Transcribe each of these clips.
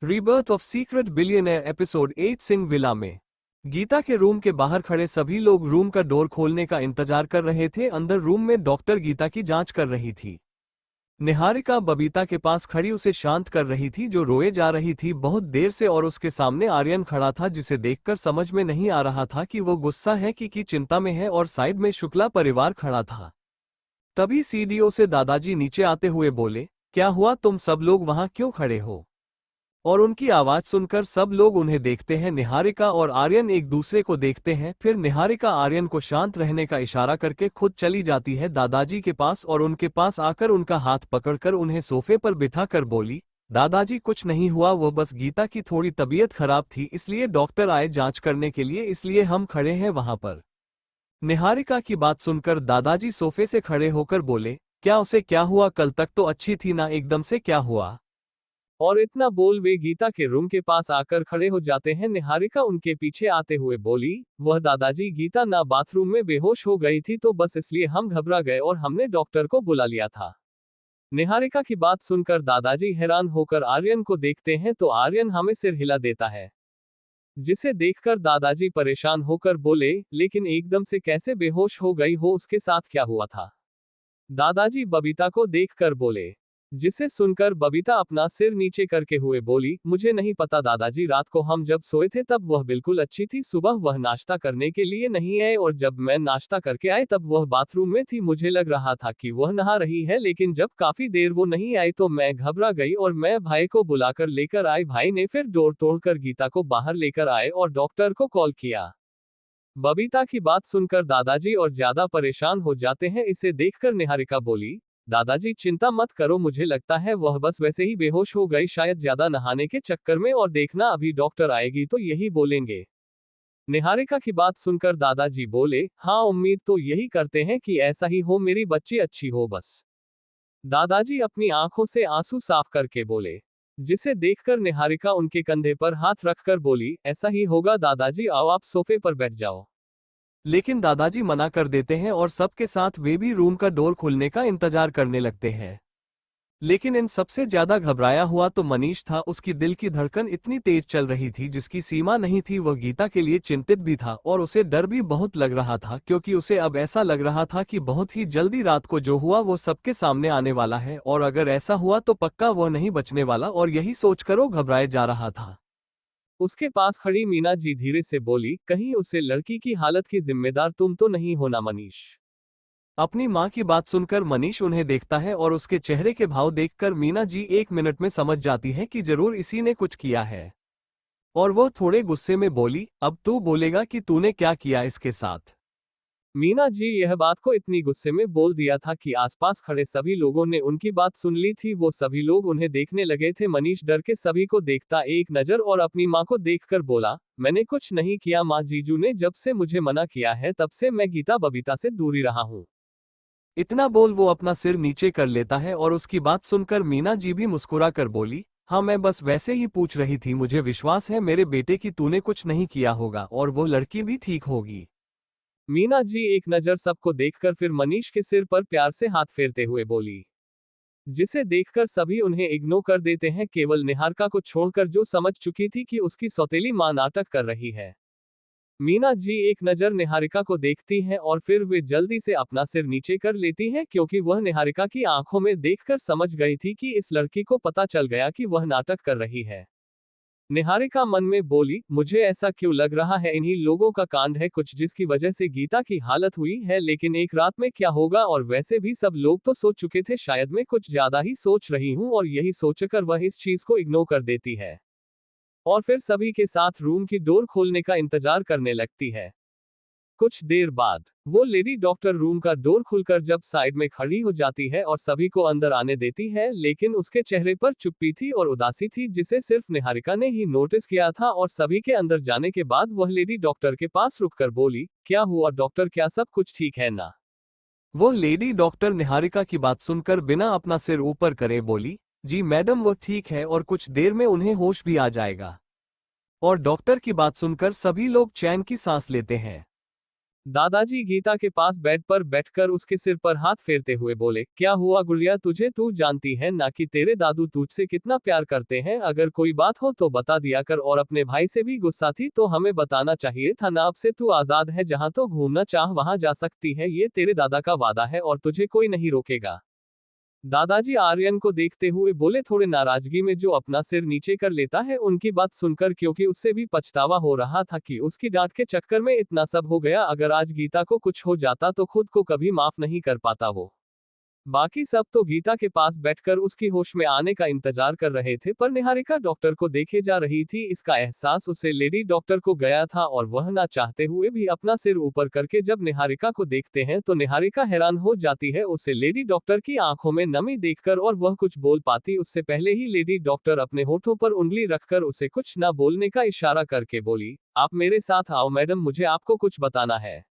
Rebirth of secret billionaire episode 8 Singh villa में गीता के room के बाहर खड़े सभी लोग रूम का डोर खोलने का इंतजार कर रहे थे। अंदर रूम में डॉक्टर गीता की जांच कर रही थी। निहारिका बबीता के पास खड़ी उसे शांत कर रही थी जो रोए जा रही थी बहुत देर से, और उसके सामने आर्यन खड़ा था जिसे देखकर समझ में नहीं आ रहा था कि वो गुस्सा है कि चिंता में है, और साइड में शुक्ला परिवार खड़ा था। तभी सीडीओ से दादाजी नीचे आते हुए बोले, क्या हुआ, तुम सब लोग वहां क्यों खड़े हो? और उनकी आवाज सुनकर सब लोग उन्हें देखते हैं। निहारिका और आर्यन एक दूसरे को देखते हैं। फिर निहारिका आर्यन को शांत रहने का इशारा करके खुद चली जाती है दादाजी के पास, और उनके पास आकर उनका हाथ पकड़कर उन्हें सोफे पर बिठाकर बोली, दादाजी कुछ नहीं हुआ, वो बस गीता की थोड़ी तबीयत खराब थी, इसलिए डॉक्टर आए जांच करने के लिए, इसलिए हम खड़े हैं वहां पर। निहारिका की बात सुनकर दादाजी सोफे से खड़े होकर बोले, क्या उसे क्या हुआ? कल तक तो अच्छी थी ना, एकदम से क्या हुआ? और इतना बोल वे गीता के रूम के पास आकर खड़े हो जाते हैं। निहारिका उनके पीछे आते हुए बोली, वह दादाजी, गीता ना बाथरूम में बेहोश हो गई थी, तो बस इसलिए हम घबरा गए और हमने डॉक्टर को बुला लिया था। निहारिका की बात सुनकर दादाजी हैरान होकर आर्यन को देखते हैं तो आर्यन हमें सिर हिला देता है, जिसे देखकर दादाजी परेशान होकर बोले, लेकिन एकदम से कैसे बेहोश हो गई हो, उसके साथ क्या हुआ था? दादाजी बबीता को देखकर बोले, जिसे सुनकर बबीता अपना सिर नीचे करके हुए बोली, मुझे नहीं पता दादाजी, रात को हम जब सोए थे तब वह बिल्कुल अच्छी थी, सुबह वह नाश्ता करने के लिए नहीं आई, और जब मैं नाश्ता करके आए तब वह बाथरूम में थी। मुझे लग रहा था कि वह नहा रही है, लेकिन जब काफी देर वो नहीं आई तो मैं घबरा गई और मैं भाई को बुलाकर लेकर आई। भाई ने फिर डोर तोड़कर गीता को बाहर लेकर आए और डॉक्टर को कॉल किया। बबीता की बात सुनकर दादाजी और ज्यादा परेशान हो जाते हैं। इसे देखकर निहारिका बोली, दादाजी चिंता मत करो, मुझे लगता है वह बस वैसे ही बेहोश हो गई, शायद ज्यादा नहाने के चक्कर में, और देखना अभी डॉक्टर आएगी तो यही बोलेंगे। निहारिका की बात सुनकर दादाजी बोले, हाँ उम्मीद तो यही करते हैं कि ऐसा ही हो, मेरी बच्ची अच्छी हो बस। दादाजी अपनी आंखों से आंसू साफ करके बोले, जिसे देखकर निहारिका उनके कंधे पर हाथ रखकर बोली, ऐसा ही होगा दादाजी, आओ आप सोफे पर बैठ जाओ। लेकिन दादाजी मना कर देते हैं और सबके साथ वे भी रूम का डोर खुलने का इंतजार करने लगते हैं। लेकिन इन सबसे ज्यादा घबराया हुआ तो मनीष था। उसकी दिल की धड़कन इतनी तेज चल रही थी जिसकी सीमा नहीं थी। वह गीता के लिए चिंतित भी था और उसे डर भी बहुत लग रहा था, क्योंकि उसे अब ऐसा लग रहा था कि बहुत ही जल्दी रात को जो हुआ वो सबके सामने आने वाला है, और अगर ऐसा हुआ तो पक्का वो नहीं बचने वाला, और यही सोचकर वो घबराए जा रहा था। उसके पास खड़ी मीना जी धीरे से बोली, कहीं उसे लड़की की हालत की जिम्मेदार तुम तो नहीं होना मनीष? अपनी मां की बात सुनकर मनीष उन्हें देखता है और उसके चेहरे के भाव देखकर मीना जी 1 मिनट में समझ जाती है कि जरूर इसी ने कुछ किया है, और वो थोड़े गुस्से में बोली, अब तू बोलेगा कि तूने क्या किया इसके साथ? मीना जी यह बात को इतनी गुस्से में बोल दिया था कि आसपास खड़े सभी लोगों ने उनकी बात सुन ली थी। वो सभी लोग उन्हें देखने लगे थे। मनीष डर के सभी को देखता एक नजर और अपनी मां को देखकर बोला, मैंने कुछ नहीं किया मां, जीजू ने जब से मुझे मना किया है तब से मैं गीता बबीता से दूरी रहा हूं। इतना बोल वो अपना सिर नीचे कर लेता है, और उसकी बात सुनकर मीना जी भी मुस्कुरा कर बोली, हाँ मैं बस वैसे ही पूछ रही थी, मुझे विश्वास है मेरे बेटे की तूने कुछ नहीं किया होगा और वो लड़की भी ठीक होगी। मीना जी एक नजर सबको देखकर फिर मनीष के सिर पर प्यार से हाथ फेरते हुए बोली, जिसे देखकर सभी उन्हें इग्नोर कर देते हैं, केवल निहारिका को छोड़कर जो समझ चुकी थी कि उसकी सौतेली मां नाटक कर रही है। मीना जी एक नजर निहारिका को देखती हैं और फिर वे जल्दी से अपना सिर नीचे कर लेती हैं, क्योंकि वह निहारिका की आंखों में देखकर समझ गई थी कि इस लड़की को पता चल गया कि वह नाटक कर रही है। निहारिका मन में बोली, मुझे ऐसा क्यों लग रहा है इन्हीं लोगों का कांड है कुछ, जिसकी वजह से गीता की हालत हुई है, लेकिन एक रात में क्या होगा, और वैसे भी सब लोग तो सोच चुके थे, शायद मैं कुछ ज्यादा ही सोच रही हूं, और यही सोचकर वह इस चीज को इग्नोर कर देती है और फिर सभी के साथ रूम की डोर खोलने का इंतजार करने लगती है। कुछ देर बाद वो लेडी डॉक्टर रूम का डोर खुलकर जब साइड में खड़ी हो जाती है और सभी को अंदर आने देती है, लेकिन उसके चेहरे पर चुप्पी थी और उदासी थी, जिसे सिर्फ निहारिका ने ही नोटिस किया था। और सभी के अंदर जाने के बाद वह लेडी डॉक्टर के पास रुककर बोली, क्या हुआ डॉक्टर, क्या सब कुछ ठीक है ना? वो लेडी डॉक्टर निहारिका की बात सुनकर बिना अपना सिर ऊपर करे बोली, जी मैडम वो ठीक है, और कुछ देर में उन्हें होश भी आ जाएगा। और डॉक्टर की बात सुनकर सभी लोग चैन की सांस लेते हैं। दादाजी गीता के पास बेड पर बैठकर उसके सिर पर हाथ फेरते हुए बोले, क्या हुआ गुड़िया, तुझे तू जानती है ना कि तेरे दादू तुझसे कितना प्यार करते हैं। अगर कोई बात हो तो बता दिया कर, और अपने भाई से भी गुस्सा थी तो हमें बताना चाहिए था ना। अब से तू आजाद है, जहां तो घूमना चाह वहां जा सकती है। ये तेरे दादा का वादा है और तुझे कोई नहीं रोकेगा। दादाजी आर्यन को देखते हुए बोले, थोड़े नाराजगी में जो अपना सिर नीचे कर लेता है उनकी बात सुनकर, क्योंकि उससे भी पछतावा हो रहा था कि उसकी डांट के चक्कर में इतना सब हो गया। अगर आज गीता को कुछ हो जाता तो खुद को कभी माफ नहीं कर पाता वो। बाकी सब तो गीता के पास बैठकर उसकी होश में आने का इंतजार कर रहे थे, पर निहारिका डॉक्टर को देखे जा रही थी। इसका एहसास उसे लेडी डॉक्टर को गया था और वह ना चाहते हुए भी अपना सिर ऊपर करके जब निहारिका को देखते हैं तो निहारिका हैरान हो जाती है उसे लेडी डॉक्टर की आंखों में नमी देखकर, और वह कुछ बोल पाती उससे पहले ही लेडी डॉक्टर अपने होठों पर उंगली रखकर उसे कुछ ना बोलने का इशारा करके बोली, आप मेरे साथ आओ मैडम, मुझे आपको कुछ बताना है।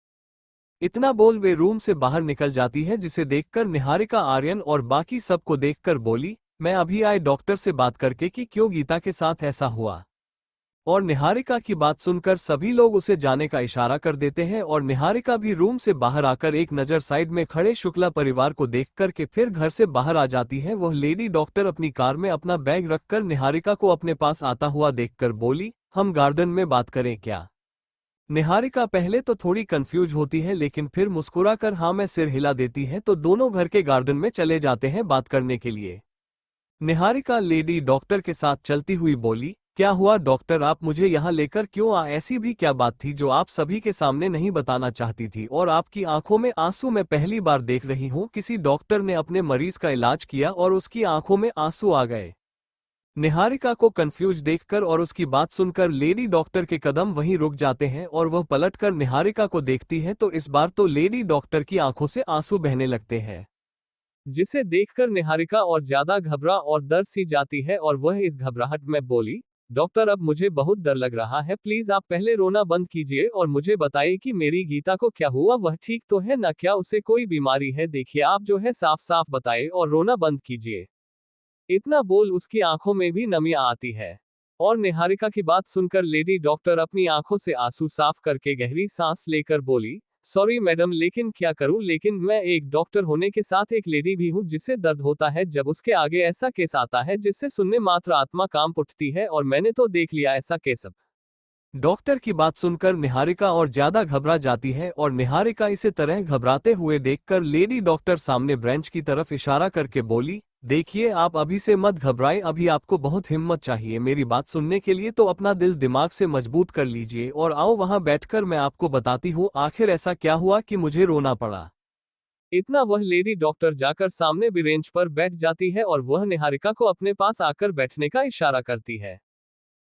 इतना बोल वे रूम से बाहर निकल जाती है, जिसे देखकर निहारिका आर्यन और बाकी सबको देखकर बोली, मैं अभी आए डॉक्टर से बात करके कि क्यों गीता के साथ ऐसा हुआ। और निहारिका की बात सुनकर सभी लोग उसे जाने का इशारा कर देते हैं और निहारिका भी रूम से बाहर आकर एक नज़र साइड में खड़े शुक्ला परिवार को देख कर के फिर घर से बाहर आ जाती है। वह लेडी डॉक्टर अपनी कार में अपना बैग रखकर निहारिका को अपने पास आता हुआ देखकर बोली, हम गार्डन में बात करें क्या। निहारिका पहले तो थोड़ी कंफ्यूज होती है, लेकिन फिर मुस्कुराकर हाँ में सिर हिला देती है, तो दोनों घर के गार्डन में चले जाते हैं बात करने के लिए। निहारिका लेडी डॉक्टर के साथ चलती हुई बोली, क्या हुआ डॉक्टर, आप मुझे यहाँ लेकर क्यों आ, ऐसी भी क्या बात थी जो आप सभी के सामने नहीं बताना चाहती थी। और आपकी आंखों में आंसू मैं पहली बार देख रही हूँ। किसी डॉक्टर ने अपने मरीज का इलाज किया और उसकी आंखों में आंसू आ गए। निहारिका को कंफ्यूज देखकर और उसकी बात सुनकर लेडी डॉक्टर के कदम वहीं रुक जाते हैं और वह पलटकर निहारिका को देखती है तो इस बार तो लेडी डॉक्टर की आंखों से आंसू बहने लगते हैं, जिसे देखकर निहारिका और ज्यादा घबरा और डर सी जाती है और वह इस घबराहट में बोली, डॉक्टर अब मुझे बहुत डर लग रहा है, प्लीज आप पहले रोना बंद कीजिए और मुझे बताइए कि मेरी गीता को क्या हुआ, वह ठीक तो है ना, क्या उसे कोई बीमारी है, देखिए आप जो है साफ साफ बताइए और रोना बंद कीजिए। इतना बोल उसकी आंखों में भी नमी आती है। और निहारिका की बात सुनकर लेडी डॉक्टर अपनी आंखों से आंसू साफ करके गहरी सांस लेकर बोली, सॉरी मैडम, लेकिन क्या करूं, लेकिन मैं एक डॉक्टर होने के साथ एक लेडी भी हूं, जिससे दर्द होता है जब उसके आगे ऐसा केस आता है जिससे सुनने मात्र आत्मा कांप उठती है, और मैंने तो देख लिया ऐसा केस। अब डॉक्टर की बात सुनकर निहारिका और ज्यादा घबरा जाती है और निहारिका इसे तरह घबराते हुए देखकर लेडी डॉक्टर सामने ब्रेंच की तरफ इशारा करके बोली, देखिए आप अभी से मत घबराएं, अभी आपको बहुत हिम्मत चाहिए मेरी बात सुनने के लिए, तो अपना दिल दिमाग से मजबूत कर लीजिए और आओ वहां बैठकर मैं आपको बताती हूँ आखिर ऐसा क्या हुआ कि मुझे रोना पड़ा। इतना वह लेडी डॉक्टर जाकर सामने बेंच पर बैठ जाती है और वह निहारिका को अपने पास आकर बैठने का इशारा करती है।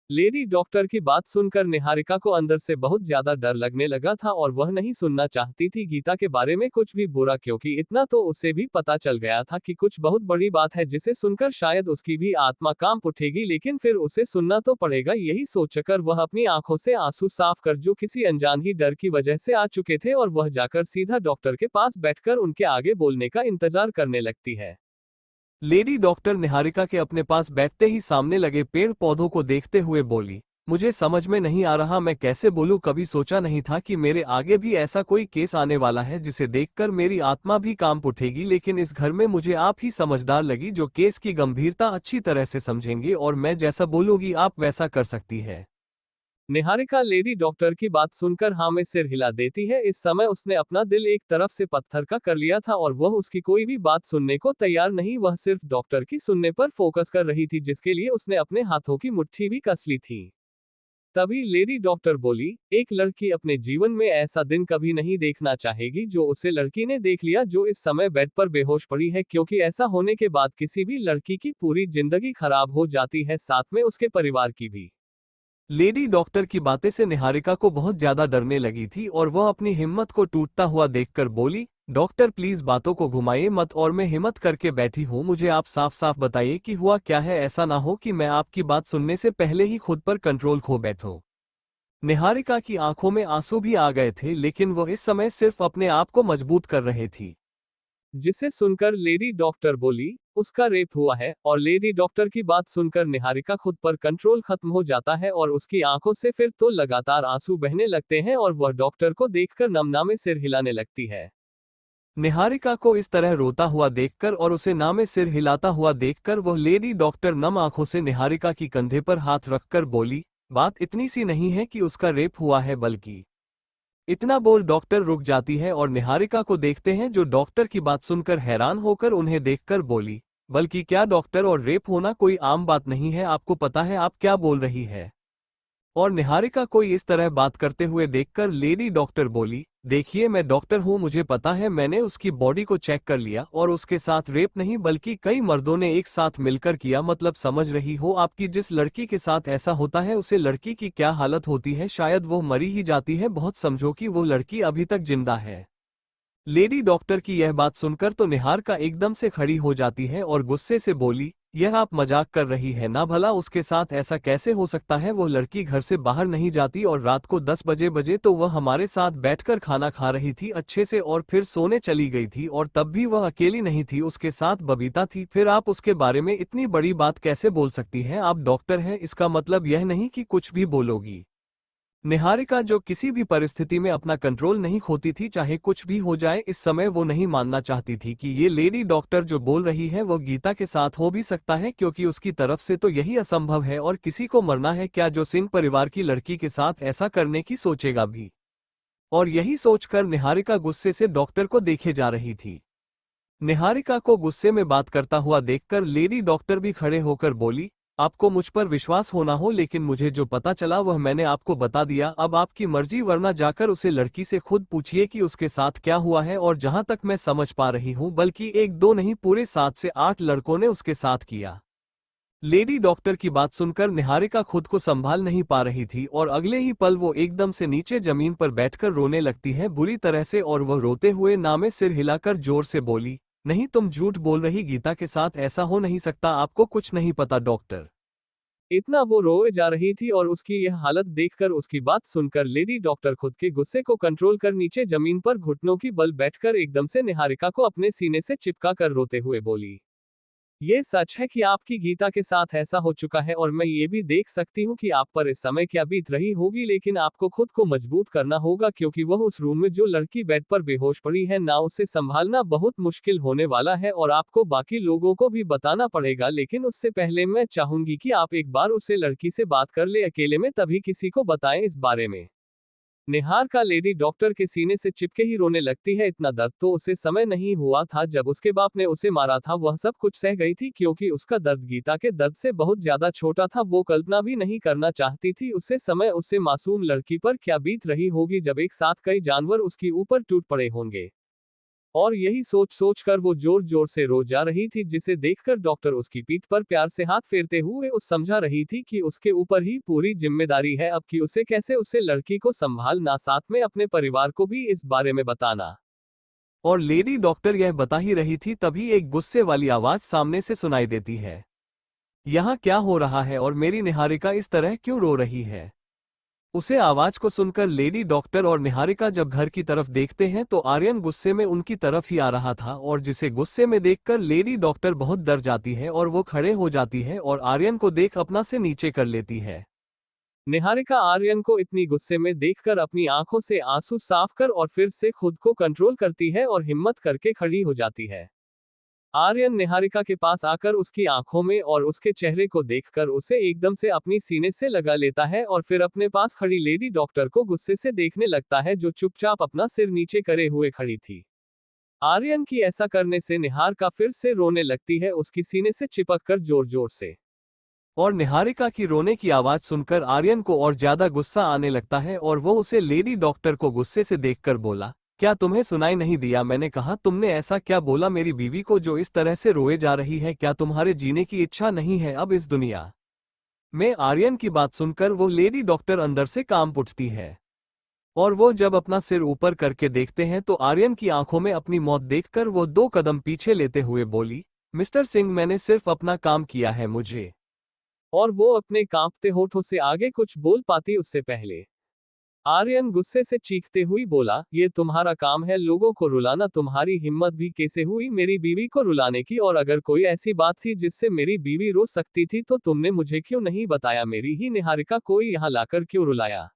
लेडी डॉक्टर की बात सुनकर निहारिका को अंदर से बहुत ज्यादा डर लगने लगा था और वह नहीं सुनना चाहती थी गीता के बारे में कुछ भी बुरा, क्योंकि इतना तो उसे भी पता चल गया था कि कुछ बहुत बड़ी बात है जिसे सुनकर शायद उसकी भी आत्मा कांप उठेगी, लेकिन फिर उसे सुनना तो पड़ेगा। यही सोचकर वह अपनी आंखों से आंसू साफ कर जो किसी अनजान ही डर की वजह से आ चुके थे, और वह जाकर सीधा डॉक्टर के पास बैठकर उनके आगे बोलने का इंतजार करने लगती है। लेडी डॉक्टर निहारिका के अपने पास बैठते ही सामने लगे पेड़ पौधों को देखते हुए बोली, मुझे समझ में नहीं आ रहा मैं कैसे बोलूं, कभी सोचा नहीं था कि मेरे आगे भी ऐसा कोई केस आने वाला है जिसे देखकर मेरी आत्मा भी कांप उठेगी, लेकिन इस घर में मुझे आप ही समझदार लगी जो केस की गंभीरता अच्छी तरह से समझेंगे और मैं जैसा बोलूंगी आप वैसा कर सकती है। निहारिका लेडी डॉक्टर की बात सुनकर हाँ में सिर हिला देती है। इस समय उसने अपना दिल एक तरफ से पत्थर का कर लिया था और वह उसकी कोई भी बात सुनने को तैयार नहीं, वह सिर्फ डॉक्टर की सुनने पर फोकस कर रही थी, जिसके लिए उसने अपने हाथों की मुट्ठी भी कस ली थी। तभी लेडी डॉक्टर बोली, एक लड़की अपने जीवन में ऐसा दिन कभी नहीं देखना चाहेगी जो उसे लड़की ने देख लिया, जो इस समय बेड पर बेहोश पड़ी है, क्योंकि ऐसा होने के बाद किसी भी लड़की की पूरी जिंदगी खराब हो जाती है, साथ में उसके परिवार की भी। लेडी डॉक्टर की बातें से निहारिका को बहुत ज्यादा डरने लगी थी और वह अपनी हिम्मत को टूटता हुआ देखकर बोली, डॉक्टर प्लीज बातों को घुमाइए मत और मैं हिम्मत करके बैठी हूँ, मुझे आप साफ साफ बताइए कि हुआ क्या है, ऐसा ना हो कि मैं आपकी बात सुनने से पहले ही खुद पर कंट्रोल खो बैठूं। निहारिका की आंखों में आंसू भी आ गए थे, लेकिन वह इस समय सिर्फ अपने आप को मजबूत कर रहे थी। जिसे सुनकर लेडी डॉक्टर बोली, उसका रेप हुआ है। और लेडी डॉक्टर की बात सुनकर निहारिका खुद पर कंट्रोल खत्म हो जाता है और उसकी आंखों से फिर तो लगातार आंसू बहने लगते हैं और वह डॉक्टर को देखकर नमनामे सिर हिलाने लगती है। निहारिका को इस तरह रोता हुआ देखकर और उसे नामे सिर हिलाता हुआ देखकर वह लेडी डॉक्टर नम आंखों से निहारिका की कंधे पर हाथ रखकर बोली, बात इतनी सी नहीं है कि उसका रेप हुआ है, बल्कि। इतना बोल डॉक्टर रुक जाती है और निहारिका को देखते हैं, जो डॉक्टर की बात सुनकर हैरान होकर उन्हें देखकर बोली, बल्कि क्या डॉक्टर, और रेप होना कोई आम बात नहीं है, आपको पता है आप क्या बोल रही है। और निहारिका को इस तरह बात करते हुए देखकर लेडी डॉक्टर बोली, देखिए मैं डॉक्टर हूँ, मुझे पता है, मैंने उसकी बॉडी को चेक कर लिया और उसके साथ रेप नहीं बल्कि कई मर्दों ने एक साथ मिलकर किया। मतलब समझ रही हो आपकी जिस लड़की के साथ ऐसा होता है उसे लड़की की क्या हालत होती है, शायद वो मरी ही जाती है, बहुत समझो कि वो लड़की अभी तक जिंदा है। लेडी डॉक्टर की यह बात सुनकर तो निहारिका एकदम से खड़ी हो जाती है और गुस्से से बोली, यह आप मजाक कर रही है ना, भला उसके साथ ऐसा कैसे हो सकता है, वो लड़की घर से बाहर नहीं जाती और रात को 10 बजे तो वह हमारे साथ बैठकर खाना खा रही थी अच्छे से और फिर सोने चली गई थी, और तब भी वह अकेली नहीं थी, उसके साथ बबीता थी, फिर आप उसके बारे में इतनी बड़ी बात कैसे बोल सकती हैं, आप डॉक्टर हैं, इसका मतलब यह नहीं कि कुछ भी बोलोगी। निहारिका जो किसी भी परिस्थिति में अपना कंट्रोल नहीं खोती थी, चाहे कुछ भी हो जाए, इस समय वो नहीं मानना चाहती थी कि ये लेडी डॉक्टर जो बोल रही है वो गीता के साथ हो भी सकता है, क्योंकि उसकी तरफ से तो यही असंभव है और किसी को मरना है क्या जो सिंह परिवार की लड़की के साथ ऐसा करने की सोचेगा भी। और यही सोचकर निहारिका गुस्से से डॉक्टर को देखे जा रही थी। निहारिका को गुस्से में बात करता हुआ देखकर लेडी डॉक्टर भी खड़े होकर बोली, आपको मुझ पर विश्वास होना हो, लेकिन मुझे जो पता चला वह मैंने आपको बता दिया, अब आपकी मर्जी, वरना जाकर उसे लड़की से खुद पूछिए कि उसके साथ क्या हुआ है। और जहां तक मैं समझ पा रही हूं बल्कि एक दो नहीं, पूरे 7 से 8 लड़कों ने उसके साथ किया। लेडी डॉक्टर की बात सुनकर निहारिका खुद को संभाल नहीं पा रही थी और अगले ही पल वो एकदम से नीचे जमीन पर बैठकर रोने लगती है बुरी तरह से, और वह रोते हुए नामे सिर हिलाकर जोर से बोली, नहीं तुम झूठ बोल रही, गीता के साथ ऐसा हो नहीं सकता, आपको कुछ नहीं पता डॉक्टर। इतना वो रोए जा रही थी और उसकी यह हालत देखकर, उसकी बात सुनकर लेडी डॉक्टर खुद के गुस्से को कंट्रोल कर नीचे जमीन पर घुटनों की बल बैठकर एकदम से निहारिका को अपने सीने से चिपका कर रोते हुए बोली, ये सच है कि आपकी गीता के साथ ऐसा हो चुका है और मैं ये भी देख सकती हूँ कि आप पर इस समय क्या बीत रही होगी, लेकिन आपको खुद को मजबूत करना होगा, क्योंकि वह उस रूम में जो लड़की बेड पर बेहोश पड़ी है ना, उसे संभालना बहुत मुश्किल होने वाला है और आपको बाकी लोगों को भी बताना पड़ेगा, लेकिन उससे पहले मैं चाहूंगी कि आप एक बार उसे लड़की से बात कर ले अकेले में, तभी किसी को बताएं इस बारे में। निहारिका लेडी डॉक्टर के सीने से चिपके ही रोने लगती है। इतना दर्द तो उसे समय नहीं हुआ था जब उसके बाप ने उसे मारा था, वह सब कुछ सह गई थी, क्योंकि उसका दर्द गीता के दर्द से बहुत ज्यादा छोटा था। वो कल्पना भी नहीं करना चाहती थी उसे समय उससे मासूम लड़की पर क्या बीत रही होगी जब एक साथ कई जानवर उसके ऊपर टूट पड़े होंगे। और यही सोच सोच कर वो जोर जोर से रो जा रही थी, जिसे देखकर डॉक्टर उसकी पीठ पर प्यार से हाथ फेरते हुए उस समझा रही थी कि उसके ऊपर ही पूरी जिम्मेदारी है अब कि उसे कैसे उसे लड़की को संभालना, साथ में अपने परिवार को भी इस बारे में बताना। और लेडी डॉक्टर यह बता ही रही थी, तभी एक गुस्से वाली आवाज सामने से सुनाई देती है, यहाँ क्या हो रहा है और मेरी निहारिका इस तरह क्यों रो रही है। उसे आवाज को सुनकर लेडी डॉक्टर और निहारिका जब घर की तरफ देखते हैं तो आर्यन गुस्से में उनकी तरफ ही आ रहा था, और जिसे गुस्से में देखकर लेडी डॉक्टर बहुत डर जाती है और वो खड़े हो जाती है और आर्यन को देख अपना से नीचे कर लेती है। निहारिका आर्यन को इतनी गुस्से में देखकर अपनी आंखों से आंसू साफ कर और फिर से खुद को कंट्रोल करती है और हिम्मत करके खड़ी हो जाती है। आर्यन निहारिका के पास आकर उसकी आंखों में और उसके चेहरे को देखकर उसे एकदम से अपनी सीने से लगा लेता है और फिर अपने पास खड़ी लेडी डॉक्टर को गुस्से से देखने लगता है, जो चुपचाप अपना सिर नीचे करे हुए खड़ी थी। आर्यन की ऐसा करने से निहारिका फिर से रोने लगती है, उसकी सीने से चिपक कर जोर जोर से। और निहारिका की रोने की आवाज सुनकर आर्यन को और ज्यादा गुस्सा आने लगता है और वो उसे लेडी डॉक्टर को गुस्से से देखकर बोला, क्या तुम्हें सुनाई नहीं दिया, मैंने कहा तुमने ऐसा क्या बोला मेरी बीवी को जो इस तरह से रोए जा रही है, क्या तुम्हारे जीने की इच्छा नहीं है अब इस दुनिया में। आर्यन की बात सुनकर वो लेडी डॉक्टर अंदर से कांप उठती है और वो जब अपना सिर ऊपर करके देखते हैं तो आर्यन की आंखों में अपनी मौत देखकर वो 2 कदम पीछे लेते हुए बोली, मिस्टर सिंह मैंने सिर्फ अपना काम किया है मुझे। और वो अपने कांपते होठों से आगे कुछ बोल पाती उससे पहले आर्यन गुस्से से चीखते हुई बोला, ये तुम्हारा काम है लोगों को रुलाना, तुम्हारी हिम्मत भी कैसे हुई मेरी बीवी को रुलाने की, और अगर कोई ऐसी बात थी जिससे मेरी बीवी रो सकती थी तो तुमने मुझे क्यों नहीं बताया, मेरी ही निहारिका को यहाँ लाकर क्यों रुलाया।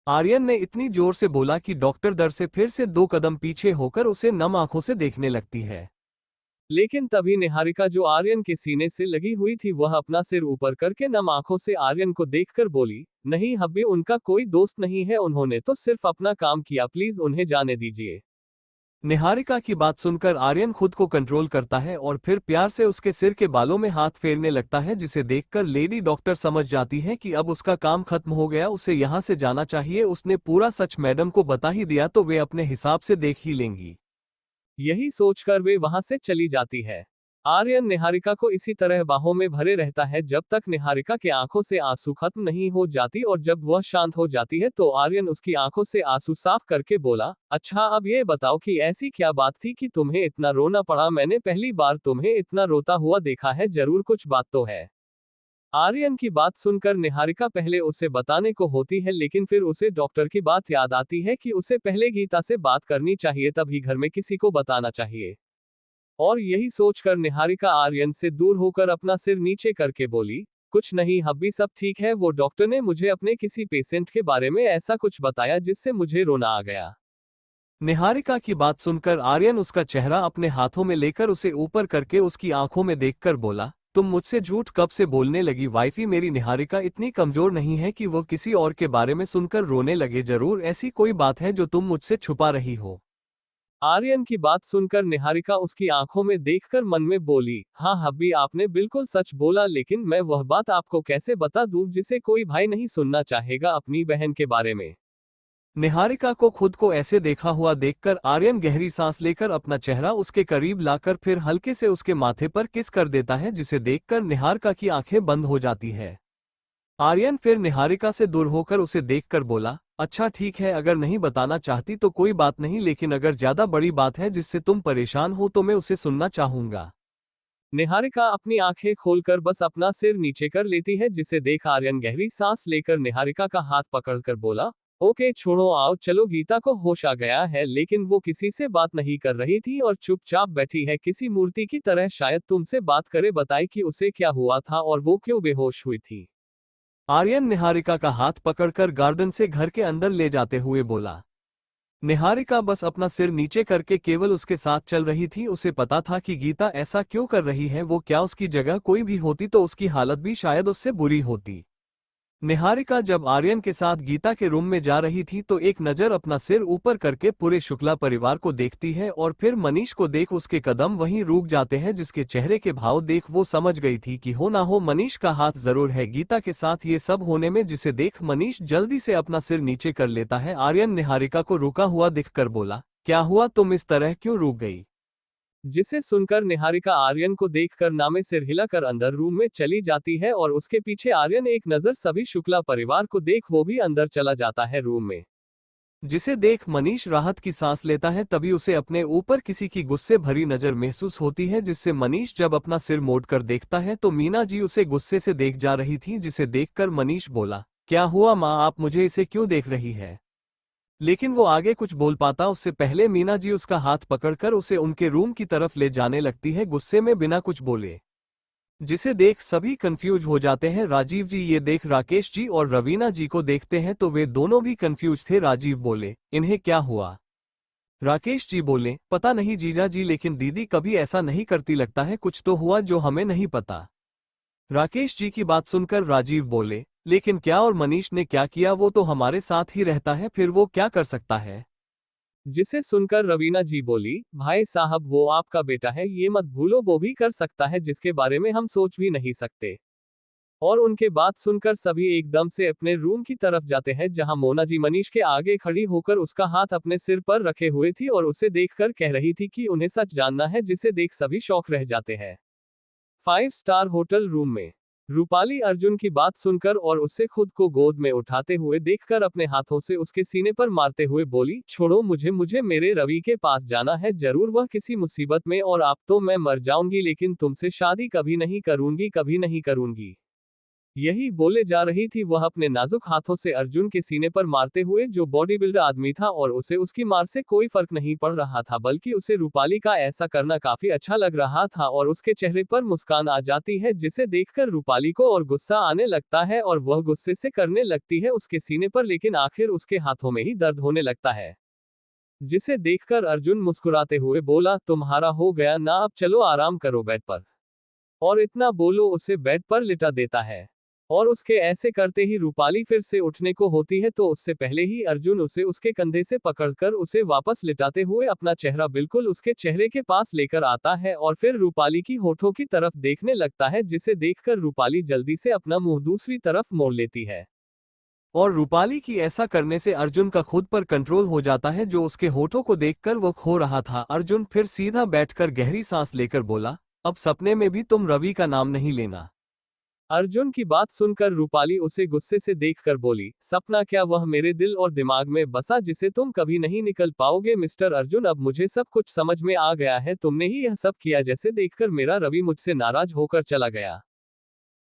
आर्यन ने इतनी जोर से बोला कि डॉक्टर डर से फिर से 2 कदम पीछे होकर उसे नम आंखों से देखने लगती है। लेकिन तभी निहारिका जो आर्यन के सीने से लगी हुई थी वह अपना सिर ऊपर करके नम आंखों से आर्यन को देखकर बोली, नहीं हब्बी, उनका कोई दोस्त नहीं है, उन्होंने तो सिर्फ अपना काम किया, प्लीज उन्हें जाने दीजिए। निहारिका की बात सुनकर आर्यन खुद को कंट्रोल करता है और फिर प्यार से उसके सिर के बालों में हाथ फेरने लगता है, जिसे देखकर लेडी डॉक्टर समझ जाती है कि अब उसका काम खत्म हो गया, उसे यहाँ से जाना चाहिए। उसने पूरा सच मैडम को बता ही दिया तो वे अपने हिसाब से देख ही लेंगी। यही सोचकर वे वहां से चली जाती है। आर्यन निहारिका को इसी तरह बाहों में भरे रहता है जब तक निहारिका के आंखों से आंसू खत्म नहीं हो जाती, और जब वह शांत हो जाती है तो आर्यन उसकी आंखों से आंसू साफ करके बोला, अच्छा अब ये बताओ कि ऐसी क्या बात थी कि तुम्हें इतना रोना पड़ा, मैंने पहली बार तुम्हें इतना रोता हुआ देखा है, जरूर कुछ बात तो है। आर्यन की बात सुनकर निहारिका पहले उसे बताने को होती है, लेकिन फिर उसे डॉक्टर की बात याद आती है कि उसे पहले गीता से बात करनी चाहिए, तभी घर में किसी को बताना चाहिए। और यही सोचकर निहारिका आर्यन से दूर होकर अपना सिर नीचे करके बोली, कुछ नहीं हब्बी, सब ठीक है, वो डॉक्टर ने मुझे अपने किसी पेशेंट के बारे में ऐसा कुछ बताया जिससे मुझे रोना आ गया। निहारिका की बात सुनकर आर्यन उसका चेहरा अपने हाथों में लेकर उसे ऊपर करके उसकी आंखों में देखकर बोला, तुम मुझसे झूठ कब से बोलने लगी वाइफी, मेरी निहारिका इतनी कमजोर नहीं है कि वो किसी और के बारे में सुनकर रोने लगे, जरूर ऐसी कोई बात है जो तुम मुझसे छुपा रही हो। आर्यन की बात सुनकर निहारिका उसकी आंखों में देखकर मन में बोली, हाँ हब्बी, आपने बिल्कुल सच बोला, लेकिन मैं वह बात आपको कैसे बता दूं जिसे कोई भाई नहीं सुनना चाहेगा अपनी बहन के बारे में। निहारिका को खुद को ऐसे देखा हुआ देखकर आर्यन गहरी सांस लेकर अपना चेहरा उसके करीब लाकर फिर हल्के से उसके माथे पर किस कर देता है, जिसे देखकर निहारिका की आंखें बंद हो जाती है। आर्यन फिर निहारिका से दूर होकर उसे देखकर बोला, अच्छा ठीक है, अगर नहीं बताना चाहती तो कोई बात नहीं, लेकिन अगर ज्यादा बड़ी बात है जिससे तुम परेशान हो तो मैं उसे सुनना चाहूंगा। निहारिका अपनी आंखें खोलकर बस अपना सिर नीचे कर लेती है, जिसे देख आर्यन गहरी सांस लेकर निहारिका का हाथ पकड़कर बोला, ओके छोड़ो, आओ चलो। गीता को होश आ गया है, लेकिन वो किसी से बात नहीं कर रही थी और चुपचाप बैठी है किसी मूर्ति की तरह, शायद तुमसे बात करे, बताए कि उसे क्या हुआ था और वो क्यों बेहोश हुई थी। आर्यन निहारिका का हाथ पकड़कर गार्डन से घर के अंदर ले जाते हुए बोला। निहारिका बस अपना सिर नीचे करके केवल उसके साथ चल रही थी, उसे पता था कि गीता ऐसा क्यों कर रही है, वो क्या उसकी जगह कोई भी होती तो उसकी हालत भी शायद उससे बुरी होती। निहारिका जब आर्यन के साथ गीता के रूम में जा रही थी तो एक नज़र अपना सिर ऊपर करके पूरे शुक्ला परिवार को देखती है और फिर मनीष को देख उसके कदम वहीं रुक जाते हैं, जिसके चेहरे के भाव देख वो समझ गई थी कि हो ना हो मनीष का हाथ जरूर है गीता के साथ ये सब होने में, जिसे देख मनीष जल्दी से अपना सिर नीचे कर लेता है। आर्यन निहारिका को रुका हुआ दिखकर बोला, क्या हुआ, तुम इस तरह क्यों रुक गई। जिसे सुनकर निहारिका आर्यन को देखकर नामे सिर हिलाकर अंदर रूम में चली जाती है और उसके पीछे आर्यन एक नजर सभी शुक्ला परिवार को देख वो भी अंदर चला जाता है रूम में। जिसे देख मनीष राहत की सांस लेता है, तभी उसे अपने ऊपर किसी की गुस्से भरी नजर महसूस होती है, जिससे मनीष जब अपना सिर मोड़कर देखता है तो मीना जी उसे गुस्से से देख जा रही थी, जिसे देखकर मनीष बोला, क्या हुआ माँ, आप मुझे इसे क्यों देख रही है। लेकिन वो आगे कुछ बोल पाता उससे पहले मीना जी उसका हाथ पकड़कर उसे उनके रूम की तरफ ले जाने लगती है, गुस्से में बिना कुछ बोले। जिसे देख सभी कंफ्यूज हो जाते हैं। राजीव जी ये देख राकेश जी और रवीना जी को देखते हैं तो वे दोनों भी कंफ्यूज थे। राजीव बोले, इन्हें क्या हुआ। राकेश जी बोले, पता नहीं जीजा जी, लेकिन दीदी कभी ऐसा नहीं करती, लगता है कुछ तो हुआ जो हमें नहीं पता। राकेश जी की बात सुनकर राजीव बोले, लेकिन क्या, और मनीष ने क्या किया, वो तो हमारे साथ ही रहता है, फिर वो क्या कर सकता है। जिसे सुनकर रवीना जी बोली, भाई साहब वो आपका बेटा है, ये मत भूलो, वो भी कर सकता है जिसके बारे में हम सोच भी नहीं सकते। और उनके बात सुनकर सभी एकदम से अपने रूम की तरफ जाते हैं, जहां मोना जी मनीष के आगे खड़ी होकर उसका हाथ अपने सिर पर रखे हुए थी और उसे देखकर कह रही थी कि उन्हें सच जानना है, जिसे देख सभी शौक रह जाते हैं। 5 स्टार होटल रूम में रूपाली अर्जुन की बात सुनकर और उससे खुद को गोद में उठाते हुए देखकर अपने हाथों से उसके सीने पर मारते हुए बोली, छोड़ो मुझे, मुझे मेरे रवि के पास जाना है, जरूर वह किसी मुसीबत में, और आप तो मैं मर जाऊंगी, लेकिन तुमसे शादी कभी नहीं करूंगी, कभी नहीं करूंगी। यही बोले जा रही थी वह अपने नाजुक हाथों से अर्जुन के सीने पर मारते हुए, जो बॉडी बिल्डर आदमी था और उसे उसकी मार से कोई फर्क नहीं पड़ रहा था, बल्कि उसे रूपाली का ऐसा करना काफी अच्छा लग रहा था और उसके चेहरे पर मुस्कान आ जाती है, जिसे देखकर रूपाली को और गुस्सा आने लगता है और वह गुस्से से करने लगती है उसके सीने पर, लेकिन आखिर उसके हाथों में ही दर्द होने लगता है। जिसे देखकर अर्जुन मुस्कुराते हुए बोला, तुम्हारा हो गया ना, अब चलो आराम करो बेड पर। और इतना बोलो उसे बेड पर लिटा देता है। और उसके ऐसे करते ही रूपाली फिर से उठने को होती है, तो उससे पहले ही अर्जुन उसे उसके कंधे से पकड़कर उसे वापस लिटाते हुए अपना चेहरा बिल्कुल उसके चेहरे के पास लेकर आता है और फिर रूपाली की होठों की तरफ देखने लगता है, जिसे देखकर रूपाली जल्दी से अपना मुंह दूसरी तरफ मोड़ लेती है। और रूपाली की ऐसा करने से अर्जुन का खुद पर कंट्रोल हो जाता है, जो उसके होठों को देखकर वो खो रहा था। अर्जुन फिर सीधा बैठकर गहरी सांस लेकर बोला, अब सपने में भी तुम रवि का नाम नहीं लेना। अर्जुन की बात सुनकर रूपाली उसे गुस्से से देखकर बोली, सपना क्या, वह मेरे दिल और दिमाग में बसा जिसे तुम कभी नहीं निकल पाओगे। मिस्टर अर्जुन, अब मुझे सब कुछ समझ में आ गया है, तुमने ही यह सब किया जैसे देखकर मेरा रवि मुझसे नाराज होकर चला गया।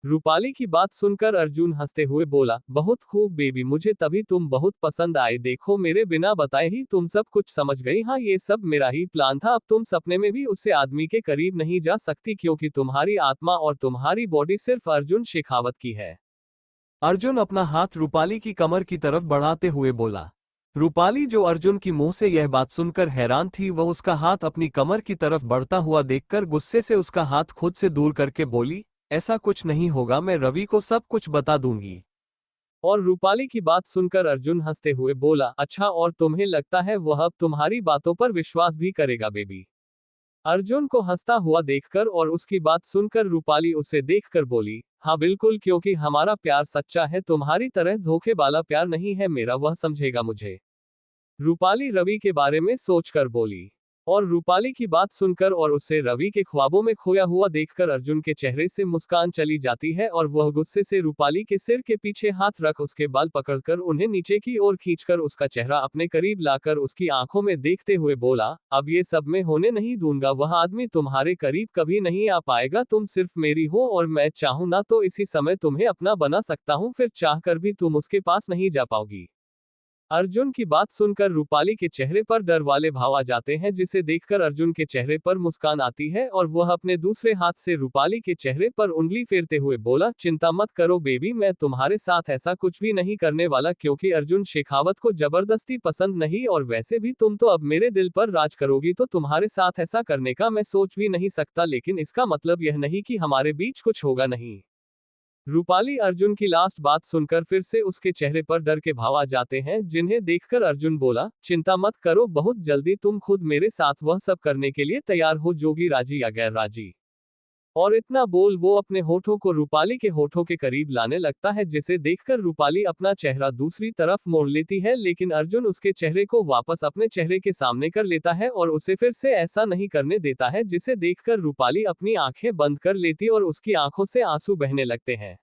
रूपाली की बात सुनकर अर्जुन हंसते हुए बोला, बहुत खूब बेबी, मुझे तभी तुम बहुत पसंद आए, देखो मेरे बिना बताए ही तुम सब कुछ समझ गई। हाँ, ये सब मेरा ही प्लान था। अब तुम सपने में भी उससे आदमी के करीब नहीं जा सकती, क्योंकि तुम्हारी आत्मा और तुम्हारी बॉडी सिर्फ अर्जुन शेखावत की है। अर्जुन अपना हाथ रूपाली की कमर की तरफ बढ़ाते हुए बोला। रूपाली, जो अर्जुन की मुंह से यह बात सुनकर हैरान थी, वह उसका हाथ अपनी कमर की तरफ बढ़ता हुआ देखकर गुस्से से उसका हाथ खुद से दूर करके बोली, ऐसा कुछ नहीं होगा, मैं रवि को सब कुछ बता दूंगी। और रूपाली की बात सुनकर अर्जुन हंसते हुए बोला, अच्छा, और तुम्हें लगता है वह अब तुम्हारी बातों पर विश्वास भी करेगा बेबी? अर्जुन को हंसता हुआ देखकर और उसकी बात सुनकर रूपाली उसे देखकर बोली, हाँ बिल्कुल, क्योंकि हमारा प्यार सच्चा है, तुम्हारी तरह धोखे वाला प्यार नहीं है मेरा, वह समझेगा मुझे। रूपाली रवि के बारे में सोचकर बोली। और रूपाली की बात सुनकर और उससे रवि के ख्वाबों में खोया हुआ देखकर अर्जुन के चेहरे से मुस्कान चली जाती है और वह गुस्से से रूपाली के सिर के पीछे हाथ रख उसके बाल पकड़कर उन्हें नीचे की ओर खींचकर उसका चेहरा अपने करीब लाकर उसकी आंखों में देखते हुए बोला, अब ये सब मैं होने नहीं दूंगा, वह आदमी तुम्हारे करीब कभी नहीं आ पाएगा, तुम सिर्फ मेरी हो और मैं चाहूं ना तो इसी समय तुम्हें अपना बना सकता हूं, फिर चाहकर भी तुम उसके पास नहीं जा पाओगी। अर्जुन की बात सुनकर रूपाली के चेहरे पर डर वाले भाव आ जाते हैं, जिसे देखकर अर्जुन के चेहरे पर मुस्कान आती है और वह अपने दूसरे हाथ से रूपाली के चेहरे पर उंगली फेरते हुए बोला, चिंता मत करो बेबी, मैं तुम्हारे साथ ऐसा कुछ भी नहीं करने वाला, क्योंकि अर्जुन शेखावत को जबरदस्ती पसंद नहीं, और वैसे भी तुम तो अब मेरे दिल पर राज करोगी, तो तुम्हारे साथ ऐसा करने का मैं सोच भी नहीं सकता, लेकिन इसका मतलब यह नहीं कि हमारे बीच कुछ होगा नहीं। रूपाली अर्जुन की लास्ट बात सुनकर फिर से उसके चेहरे पर डर के भाव आ जाते हैं, जिन्हें देखकर अर्जुन बोला, चिंता मत करो, बहुत जल्दी तुम खुद मेरे साथ वह सब करने के लिए तैयार हो जोगी, राजी या गैर राजी। और इतना बोल वो अपने होठों को रूपाली के होठों के करीब लाने लगता है, जिसे देखकर रूपाली अपना चेहरा दूसरी तरफ मोड़ लेती है, लेकिन अर्जुन उसके चेहरे को वापस अपने चेहरे के सामने कर लेता है और उसे फिर से ऐसा नहीं करने देता है, जिसे देखकर रूपाली अपनी आंखें बंद कर लेती और उसकी आंखों से आंसू बहने लगते हैं।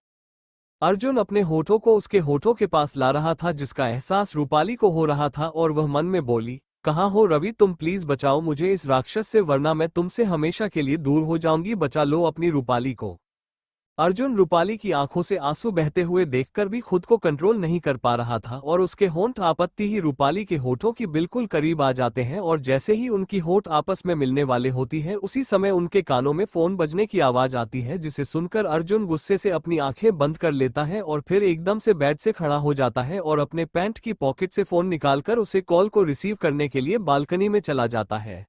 अर्जुन अपने होठों को उसके होठों के पास ला रहा था, जिसका एहसास रूपाली को हो रहा था, और वह मन में बोली, कहाँ हो रवि, तुम प्लीज बचाओ मुझे इस राक्षस से, वरना मैं तुमसे हमेशा के लिए दूर हो जाऊंगी, बचा लो अपनी रूपाली को। अर्जुन रूपाली की आंखों से आंसू बहते हुए देखकर भी खुद को कंट्रोल नहीं कर पा रहा था और उसके होंठ आपत्ति ही रूपाली के होठों की बिल्कुल करीब आ जाते हैं, और जैसे ही उनकी होंठ आपस में मिलने वाले होती है, उसी समय उनके कानों में फोन बजने की आवाज आती है, जिसे सुनकर अर्जुन गुस्से से अपनी आंखें बंद कर लेता है और फिर एकदम से बेड से खड़ा हो जाता है और अपने पैंट की पॉकेट से फोन निकालकर उसे कॉल को रिसीव करने के लिए बालकनी में चला जाता है।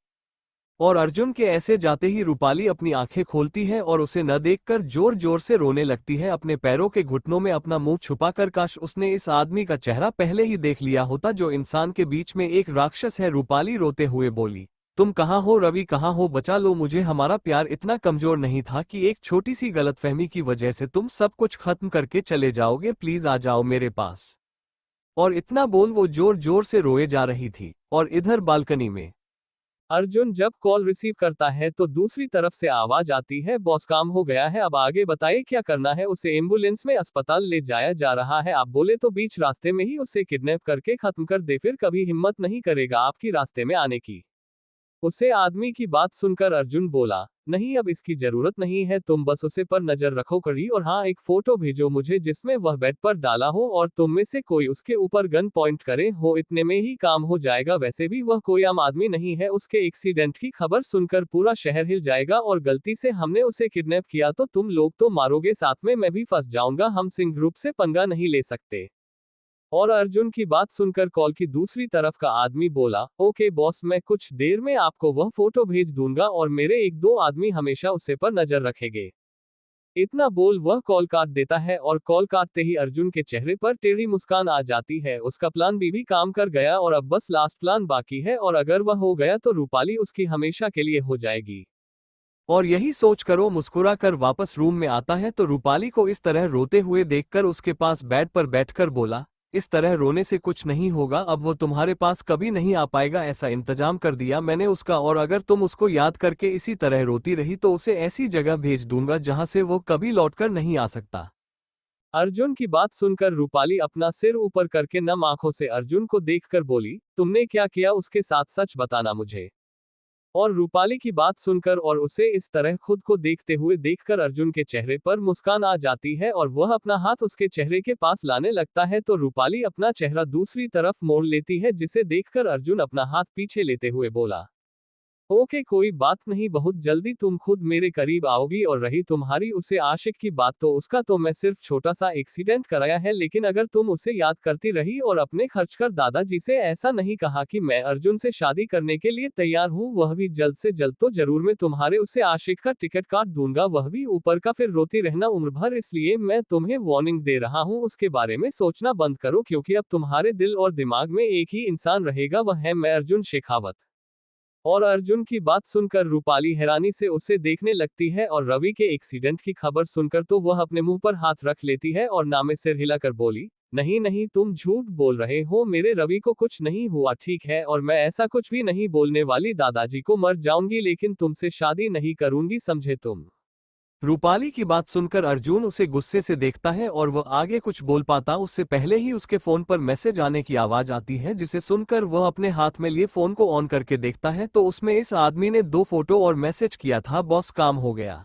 और अर्जुन के ऐसे जाते ही रूपाली अपनी आंखें खोलती है और उसे न देखकर जोर जोर से रोने लगती है, अपने पैरों के घुटनों में अपना मुंह छुपाकर। काश उसने इस आदमी का चेहरा पहले ही देख लिया होता, जो इंसान के बीच में एक राक्षस है। रूपाली रोते हुए बोली, तुम कहाँ हो रवि, कहाँ हो, बचा लो मुझे, हमारा प्यार इतना कमजोर नहीं था कि एक छोटी सी गलतफहमी की वजह से तुम सब कुछ खत्म करके चले जाओगे, प्लीज आ जाओ मेरे पास। और इतना बोल वो जोर जोर से रोए जा रही थी। और इधर बालकनी में अर्जुन जब कॉल रिसीव करता है तो दूसरी तरफ से आवाज आती है, बॉस काम हो गया है, अब आगे बताइए क्या करना है। उसे एम्बुलेंस में अस्पताल ले जाया जा रहा है, आप बोले तो बीच रास्ते में ही उसे किडनैप करके खत्म कर दे, फिर कभी हिम्मत नहीं करेगा आपकी रास्ते में आने की। उसे आदमी की बात सुनकर अर्जुन बोला, नहीं, अब इसकी जरूरत नहीं है, तुम बस उसे पर नजर रखो करी, और हाँ, एक फोटो भेजो मुझे जिसमें वह बेड पर डाला हो और तुम में से कोई उसके ऊपर गन पॉइंट करे हो, इतने में ही काम हो जाएगा। वैसे भी वह कोई आम आदमी नहीं है, उसके एक्सीडेंट की खबर सुनकर पूरा शहर हिल जाएगा, और गलती से हमने उसे किडनैप किया तो तुम लोग तो मारोगे, साथ में मैं भी फंस जाऊंगा, हम सिंह ग्रुप से पंगा नहीं ले सकते। और अर्जुन की बात सुनकर कॉल की दूसरी तरफ का आदमी बोला, ओके बॉस, मैं कुछ देर में आपको वह फोटो भेज दूंगा और मेरे एक दो आदमी हमेशा उसे पर नजर रखेंगे। इतना बोल वह कॉल काट देता है, और कॉल काटते ही अर्जुन के चेहरे पर टेढ़ी मुस्कान आ जाती है। उसका प्लान भी काम कर गया और अब बस लास्ट प्लान बाकी है, और अगर वह हो गया तो रूपाली उसकी हमेशा के लिए हो जाएगी। और यही सोच कर वो मुस्कुरा कर वापस रूम में आता है तो रूपाली को इस तरह रोते हुए देखकर उसके पास बेड पर बैठकर बोला, इस तरह रोने से कुछ नहीं होगा, अब वो तुम्हारे पास कभी नहीं आ पाएगा, ऐसा इंतजाम कर दिया मैंने उसका, और अगर तुम उसको याद करके इसी तरह रोती रही तो उसे ऐसी जगह भेज दूंगा जहां से वो कभी लौटकर नहीं आ सकता। अर्जुन की बात सुनकर रूपाली अपना सिर ऊपर करके नम आंखों से अर्जुन को देखकर बोली, तुमने क्या किया उसके साथ, सच बताना मुझे। और रूपाली की बात सुनकर और उसे इस तरह खुद को देखते हुए देखकर अर्जुन के चेहरे पर मुस्कान आ जाती है, और वह अपना हाथ उसके चेहरे के पास लाने लगता है तो रूपाली अपना चेहरा दूसरी तरफ मोड़ लेती है, जिसे देखकर अर्जुन अपना हाथ पीछे लेते हुए बोला, ओके कोई बात नहीं, बहुत जल्दी तुम खुद मेरे करीब आओगी, और रही तुम्हारी उसे आशिक की बात तो उसका तो मैं सिर्फ छोटा सा एक्सीडेंट कराया है, लेकिन अगर तुम उसे याद करती रही और अपने खर्च कर दादाजी से ऐसा नहीं कहा कि मैं अर्जुन से शादी करने के लिए तैयार हूँ, वह भी जल्द से जल्द, तो जरूर मैं तुम्हारे उसे आशिक का टिकट काट दूंगा, वह भी ऊपर का, फिर रोती रहना उम्र भर, इसलिए मैं तुम्हें वार्निंग दे रहा हूँ, उसके बारे में सोचना बंद करो, क्योंकि अब तुम्हारे दिल और दिमाग में एक ही इंसान रहेगा, वह है मैं, अर्जुन शेखावत। और अर्जुन की बात सुनकर रूपाली हैरानी से उसे देखने लगती है, और रवि के एक्सीडेंट की खबर सुनकर तो वह अपने मुंह पर हाथ रख लेती है और नामे सिर हिलाकर बोली, नहीं नहीं, तुम झूठ बोल रहे हो, मेरे रवि को कुछ नहीं हुआ, ठीक है, और मैं ऐसा कुछ भी नहीं बोलने वाली, दादाजी को मर जाऊंगी लेकिन तुमसे शादी नहीं करूंगी, समझे तुम। रूपाली की बात सुनकर अर्जुन उसे गुस्से से देखता है, और वह आगे कुछ बोल पाता उससे पहले ही उसके फोन पर मैसेज आने की आवाज आती है, जिसे सुनकर वह अपने हाथ में लिए फोन को ऑन करके देखता है तो उसमें इस आदमी ने 2 फोटो और मैसेज किया था, बॉस काम हो गया।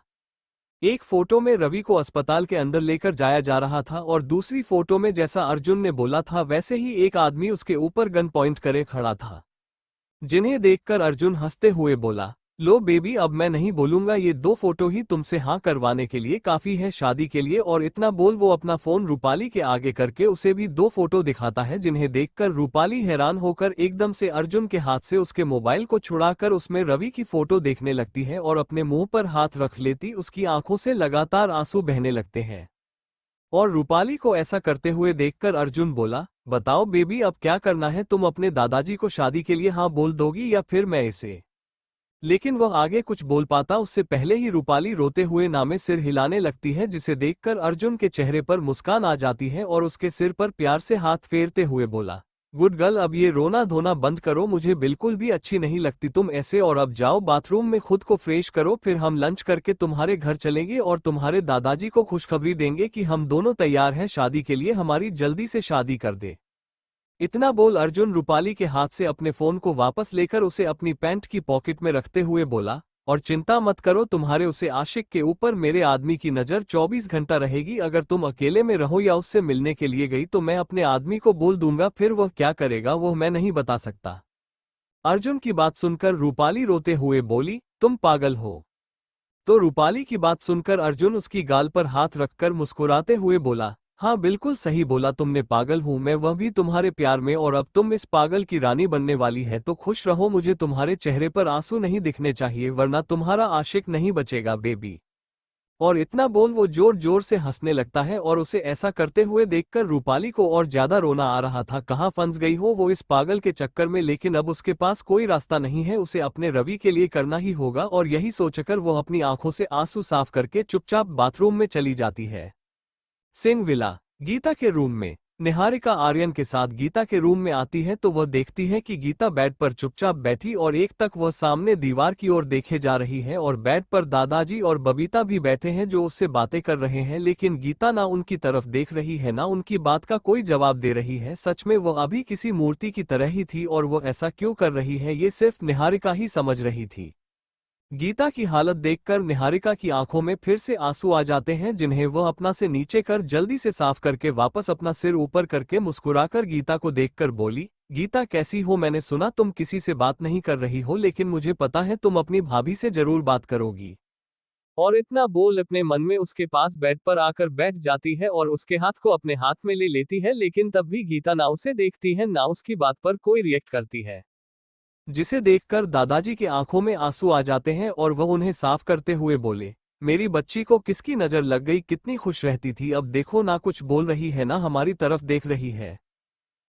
एक फोटो में रवि को अस्पताल के अंदर लेकर जाया जा रहा था, और दूसरी फोटो में जैसा अर्जुन ने बोला था वैसे ही एक आदमी उसके ऊपर गन पॉइंट करे खड़ा था, जिन्हें देखकर अर्जुन हंसते हुए बोला, लो बेबी, अब मैं नहीं बोलूंगा, ये 2 फोटो ही तुमसे हाँ करवाने के लिए काफी है शादी के लिए। और इतना बोल वो अपना फोन रूपाली के आगे करके उसे भी 2 फोटो दिखाता है, जिन्हें देखकर रूपाली हैरान होकर एकदम से अर्जुन के हाथ से उसके मोबाइल को छुड़ाकर उसमें रवि की फोटो देखने लगती है और अपने मुंह पर हाथ रख लेती उसकी आंखों से लगातार आंसू बहने लगते हैं। और रूपाली को ऐसा करते हुए देखकर अर्जुन बोला, बताओ बेबी, अब क्या करना है, तुम अपने दादाजी को शादी के लिए हाँ बोल दोगी या फिर मैं इसे। लेकिन वह आगे कुछ बोल पाता उससे पहले ही रूपाली रोते हुए नामे सिर हिलाने लगती है, जिसे देखकर अर्जुन के चेहरे पर मुस्कान आ जाती है और उसके सिर पर प्यार से हाथ फेरते हुए बोला, गुड गर्ल, अब ये रोना धोना बंद करो, मुझे बिल्कुल भी अच्छी नहीं लगती तुम ऐसे, और अब जाओ बाथरूम में खुद को फ्रेश करो, फिर हम लंच करके तुम्हारे घर चलेंगे और तुम्हारे दादाजी को खुशखबरी देंगे कि हम दोनों तैयार हैं शादी के लिए, हमारी जल्दी से शादी कर दे। इतना बोल अर्जुन रूपाली के हाथ से अपने फोन को वापस लेकर उसे अपनी पैंट की पॉकेट में रखते हुए बोला, और चिंता मत करो, तुम्हारे उसे आशिक के ऊपर मेरे आदमी की नजर 24 घंटा रहेगी, अगर तुम अकेले में रहो या उससे मिलने के लिए गई तो मैं अपने आदमी को बोल दूंगा, फिर वह क्या करेगा वो मैं नहीं बता सकता। अर्जुन की बात सुनकर रूपाली रोते हुए बोली, तुम पागल हो। तो रूपाली की बात सुनकर अर्जुन उसकी गाल पर हाथ रखकर मुस्कुराते हुए बोला, हाँ बिल्कुल सही बोला तुमने, पागल हूं मैं, वह भी तुम्हारे प्यार में, और अब तुम इस पागल की रानी बनने वाली है तो खुश रहो, मुझे तुम्हारे चेहरे पर आंसू नहीं दिखने चाहिए वरना तुम्हारा आशिक नहीं बचेगा बेबी। और इतना बोल वो जोर जोर से हंसने लगता है, और उसे ऐसा करते हुए देखकर रूपाली को और ज्यादा रोना आ रहा था, कहाँ फंस गई हो वो इस पागल के चक्कर में, लेकिन अब उसके पास कोई रास्ता नहीं है, उसे अपने रवि के लिए करना ही होगा, और यही सोचकर वो अपनी आंखों से आंसू साफ करके चुपचाप बाथरूम में चली जाती है। सिंह विला। गीता के रूम में निहारिका आर्यन के साथ गीता के रूम में आती है तो वह देखती है कि गीता बेड पर चुपचाप बैठी और एक तक वह सामने दीवार की ओर देखे जा रही है, और बेड पर दादाजी और बबीता भी बैठे हैं जो उससे बातें कर रहे हैं, लेकिन गीता ना उनकी तरफ देख रही है ना उनकी बात का कोई जवाब दे रही है। सच में वह अभी किसी मूर्ति की तरह ही थी, और वह ऐसा क्यों कर रही है ये सिर्फ निहारिका ही समझ रही थी। गीता की हालत देखकर निहारिका की आंखों में फिर से आंसू आ जाते हैं, जिन्हें वह अपना से नीचे कर जल्दी से साफ करके वापस अपना सिर ऊपर करके मुस्कुराकर गीता को देखकर बोली, गीता कैसी हो? मैंने सुना तुम किसी से बात नहीं कर रही हो, लेकिन मुझे पता है तुम अपनी भाभी से जरूर बात करोगी। और इतना बोल अपने मन में उसके पास बेड पर आकर बैठ जाती है और उसके हाथ को अपने हाथ में ले लेती है, लेकिन तब भी गीता ना उसे देखती है ना उसकी बात पर कोई रिएक्ट करती है, जिसे देखकर दादाजी की आंखों में आंसू आ जाते हैं और वह उन्हें साफ करते हुए बोले, मेरी बच्ची को किसकी नजर लग गई? कितनी खुश रहती थी, अब देखो ना कुछ बोल रही है ना हमारी तरफ देख रही है।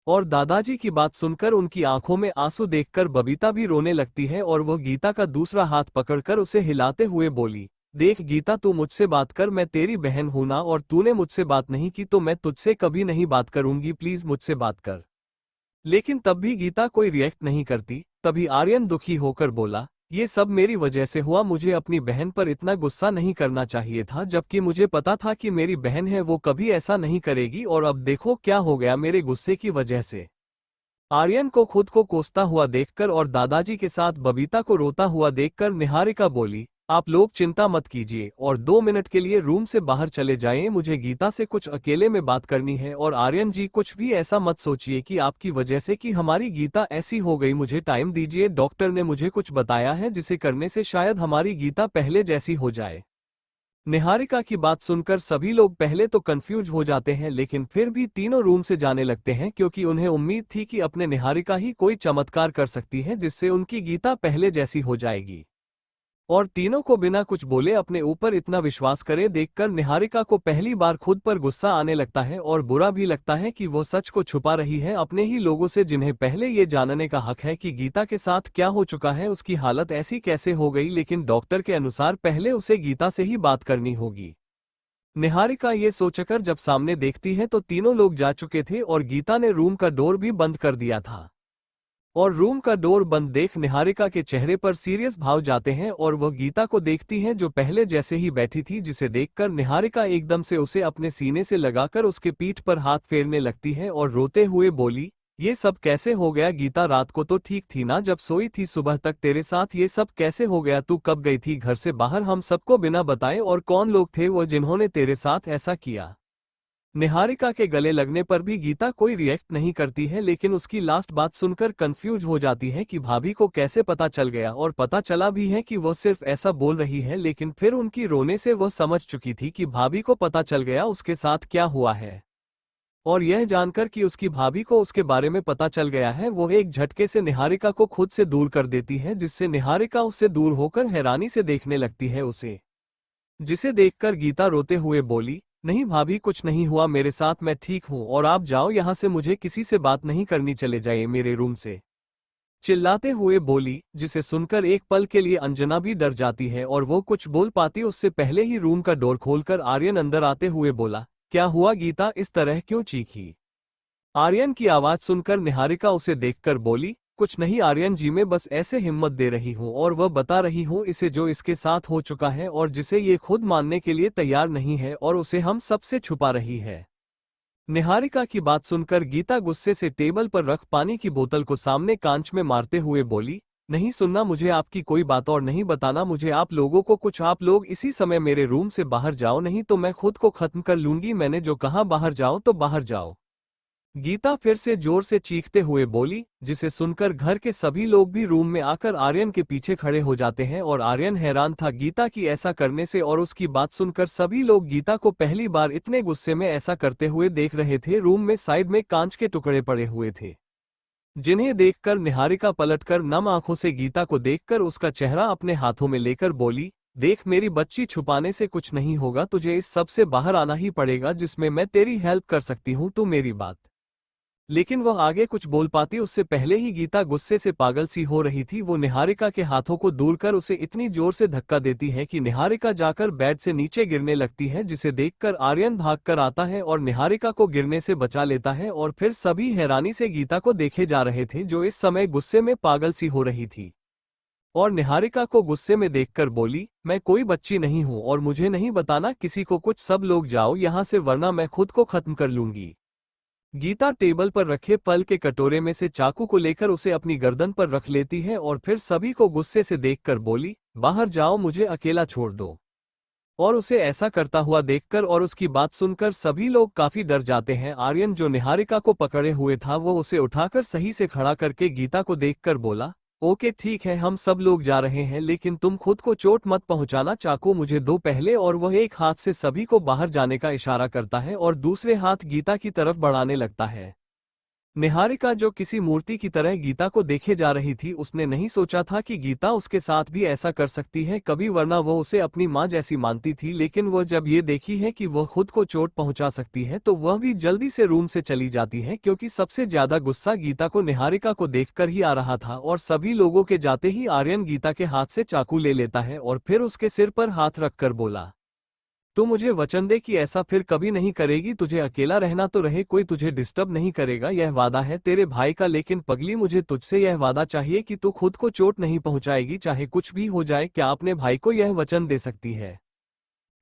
और दादाजी की बात सुनकर उनकी आंखों में आंसू देखकर बबीता भी रोने लगती है और वह गीता का दूसरा हाथ पकड़कर उसे हिलाते हुए बोली, देख गीता, तू मुझसे बात कर, मैं तेरी बहन हूं ना, और तूने मुझसे बात नहीं की तो मैं तुझसे कभी नहीं बात करूंगी, प्लीज मुझसे बात कर। लेकिन तब भी गीता कोई रिएक्ट नहीं करती। तभी आर्यन दुखी होकर बोला, ये सब मेरी वजह से हुआ, मुझे अपनी बहन पर इतना गुस्सा नहीं करना चाहिए था, जबकि मुझे पता था कि मेरी बहन है, वो कभी ऐसा नहीं करेगी, और अब देखो क्या हो गया मेरे गुस्से की वजह से। आर्यन को खुद को कोसता हुआ देखकर और दादाजी के साथ बबीता को रोता हुआ देखकर निहारिका बोली, आप लोग चिंता मत कीजिए और 2 मिनट के लिए रूम से बाहर चले जाएं, मुझे गीता से कुछ अकेले में बात करनी है। और आर्यन जी, कुछ भी ऐसा मत सोचिए कि आपकी वजह से कि हमारी गीता ऐसी हो गई, मुझे टाइम दीजिए, डॉक्टर ने मुझे कुछ बताया है जिसे करने से शायद हमारी गीता पहले जैसी हो जाए। निहारिका की बात सुनकर सभी लोग पहले तो कंफ्यूज हो जाते हैं, लेकिन फिर भी तीनों रूम से जाने लगते हैं, क्योंकि उन्हें उम्मीद थी कि अपने निहारिका ही कोई चमत्कार कर सकती है जिससे उनकी गीता पहले जैसी हो जाएगी। और तीनों को बिना कुछ बोले अपने ऊपर इतना विश्वास करे देखकर निहारिका को पहली बार खुद पर गुस्सा आने लगता है और बुरा भी लगता है कि वो सच को छुपा रही है अपने ही लोगों से, जिन्हें पहले ये जानने का हक है कि गीता के साथ क्या हो चुका है, उसकी हालत ऐसी कैसे हो गई, लेकिन डॉक्टर के अनुसार पहले उसे गीता से ही बात करनी होगी। निहारिका ये सोचकर जब सामने देखती है तो तीनों लोग जा चुके थे और गीता ने रूम का डोर भी बंद कर दिया था। और रूम का डोर बंद देख निहारिका के चेहरे पर सीरियस भाव जाते हैं और वह गीता को देखती हैं जो पहले जैसे ही बैठी थी, जिसे देखकर निहारिका एकदम से उसे अपने सीने से लगाकर उसके पीठ पर हाथ फेरने लगती है और रोते हुए बोली, ये सब कैसे हो गया गीता? रात को तो ठीक थी ना जब सोई थी, सुबह तक तेरे साथ ये सब कैसे हो गया? तू कब गई थी घर से बाहर हम सबको बिना बताए, और कौन लोग थे वो जिन्होंने तेरे साथ ऐसा किया? निहारिका के गले लगने पर भी गीता कोई रिएक्ट नहीं करती है, लेकिन उसकी लास्ट बात सुनकर कंफ्यूज हो जाती है कि भाभी को कैसे पता चल गया, और पता चला भी है कि वो सिर्फ ऐसा बोल रही है, लेकिन फिर उनकी रोने से वह समझ चुकी थी कि भाभी को पता चल गया उसके साथ क्या हुआ है। और यह जानकर कि उसकी भाभी को उसके बारे में पता चल गया है, वो एक झटके से निहारिका को खुद से दूर कर देती है, जिससे निहारिका उससे दूर होकर हैरानी से देखने लगती है उसे, जिसे देखकर गीता रोते हुए बोली, नहीं भाभी कुछ नहीं हुआ मेरे साथ, मैं ठीक हूँ, और आप जाओ यहाँ से, मुझे किसी से बात नहीं करनी, चले जाइए मेरे रूम से, चिल्लाते हुए बोली, जिसे सुनकर एक पल के लिए अंजना भी डर जाती है और वो कुछ बोल पाती उससे पहले ही रूम का डोर खोलकर आर्यन अंदर आते हुए बोला, क्या हुआ गीता, इस तरह क्यों चीखी? आर्यन की आवाज सुनकर निहारिका उसे देखकर बोली, कुछ नहीं आर्यन जी, मैं बस ऐसे हिम्मत दे रही हूँ और वह बता रही हूँ इसे जो इसके साथ हो चुका है और जिसे ये खुद मानने के लिए तैयार नहीं है और उसे हम सबसे छुपा रही है। निहारिका की बात सुनकर गीता गुस्से से टेबल पर रख पानी की बोतल को सामने कांच में मारते हुए बोली, नहीं सुनना मुझे आपकी कोई बात और नहीं बताना मुझे आप लोगों को कुछ, आप लोग इसी समय मेरे रूम से बाहर जाओ, नहीं तो मैं खुद को खत्म कर लूंगी, मैंने जो कहा बाहर जाओ तो बाहर जाओ। गीता फिर से जोर से चीखते हुए बोली, जिसे सुनकर घर के सभी लोग भी रूम में आकर आर्यन के पीछे खड़े हो जाते हैं और आर्यन हैरान था गीता की ऐसा करने से, और उसकी बात सुनकर सभी लोग गीता को पहली बार इतने गुस्से में ऐसा करते हुए देख रहे थे। रूम में साइड में कांच के टुकड़े पड़े हुए थे, जिन्हें देखकर निहारिका पलटकर नम आंखों से गीता को देखकर उसका चेहरा अपने हाथों में लेकर बोली, देख मेरी बच्ची, छुपाने से कुछ नहीं होगा, तुझे इस सब से बाहर आना ही पड़ेगा, जिसमें मैं तेरी हेल्प कर सकती हूँ, तू मेरी बात। लेकिन वह आगे कुछ बोल पाती उससे पहले ही गीता गुस्से से पागल सी हो रही थी। वो निहारिका के हाथों को दूर कर उसे इतनी जोर से धक्का देती है कि निहारिका जाकर बेड से नीचे गिरने लगती है, जिसे देखकर आर्यन भागकर आता है और निहारिका को गिरने से बचा लेता है। और फिर सभी हैरानी से गीता को देखे जा रहे थे, जो इस समय गुस्से में पागल सी हो रही थी और निहारिका को गुस्से में देखकर बोली, मैं कोई बच्ची नहीं हूं और मुझे नहीं बताना किसी को कुछ, सब लोग जाओ यहाँ से वरना मैं खुद को खत्म कर लूंगी। गीता टेबल पर रखे फल के कटोरे में से चाकू को लेकर उसे अपनी गर्दन पर रख लेती है और फिर सभी को गुस्से से देखकर बोली, बाहर जाओ, मुझे अकेला छोड़ दो। और उसे ऐसा करता हुआ देखकर और उसकी बात सुनकर सभी लोग काफी डर जाते हैं। आर्यन जो निहारिका को पकड़े हुए था वो उसे उठाकर सही से खड़ा करके गीता को देखकर बोला, ओके ठीक है, हम सब लोग जा रहे हैं, लेकिन तुम खुद को चोट मत पहुंचाना। चाकू मुझे दो पहले। और वह एक हाथ से सभी को बाहर जाने का इशारा करता है और दूसरे हाथ गीता की तरफ बढ़ाने लगता है। निहारिका जो किसी मूर्ति की तरह गीता को देखे जा रही थी, उसने नहीं सोचा था कि गीता उसके साथ भी ऐसा कर सकती है कभी, वरना वो उसे अपनी माँ जैसी मानती थी। लेकिन वह जब ये देखी है कि वह खुद को चोट पहुंचा सकती है तो वह भी जल्दी से रूम से चली जाती है, क्योंकि सबसे ज्यादा गुस्सा गीता को निहारिका को देखकर ही आ रहा था। और सभी लोगों के जाते ही आर्यन गीता के हाथ से चाकू ले लेता है और फिर उसके सिर पर हाथ रखकर बोला, तो मुझे वचन दे कि ऐसा फिर कभी नहीं करेगी। तुझे अकेला रहना तो रहे, कोई तुझे डिस्टर्ब नहीं करेगा, यह वादा है तेरे भाई का। लेकिन पगली, मुझे तुझसे यह वादा चाहिए कि तू खुद को चोट नहीं पहुंचाएगी, चाहे कुछ भी हो जाए। क्या अपने भाई को यह वचन दे सकती है?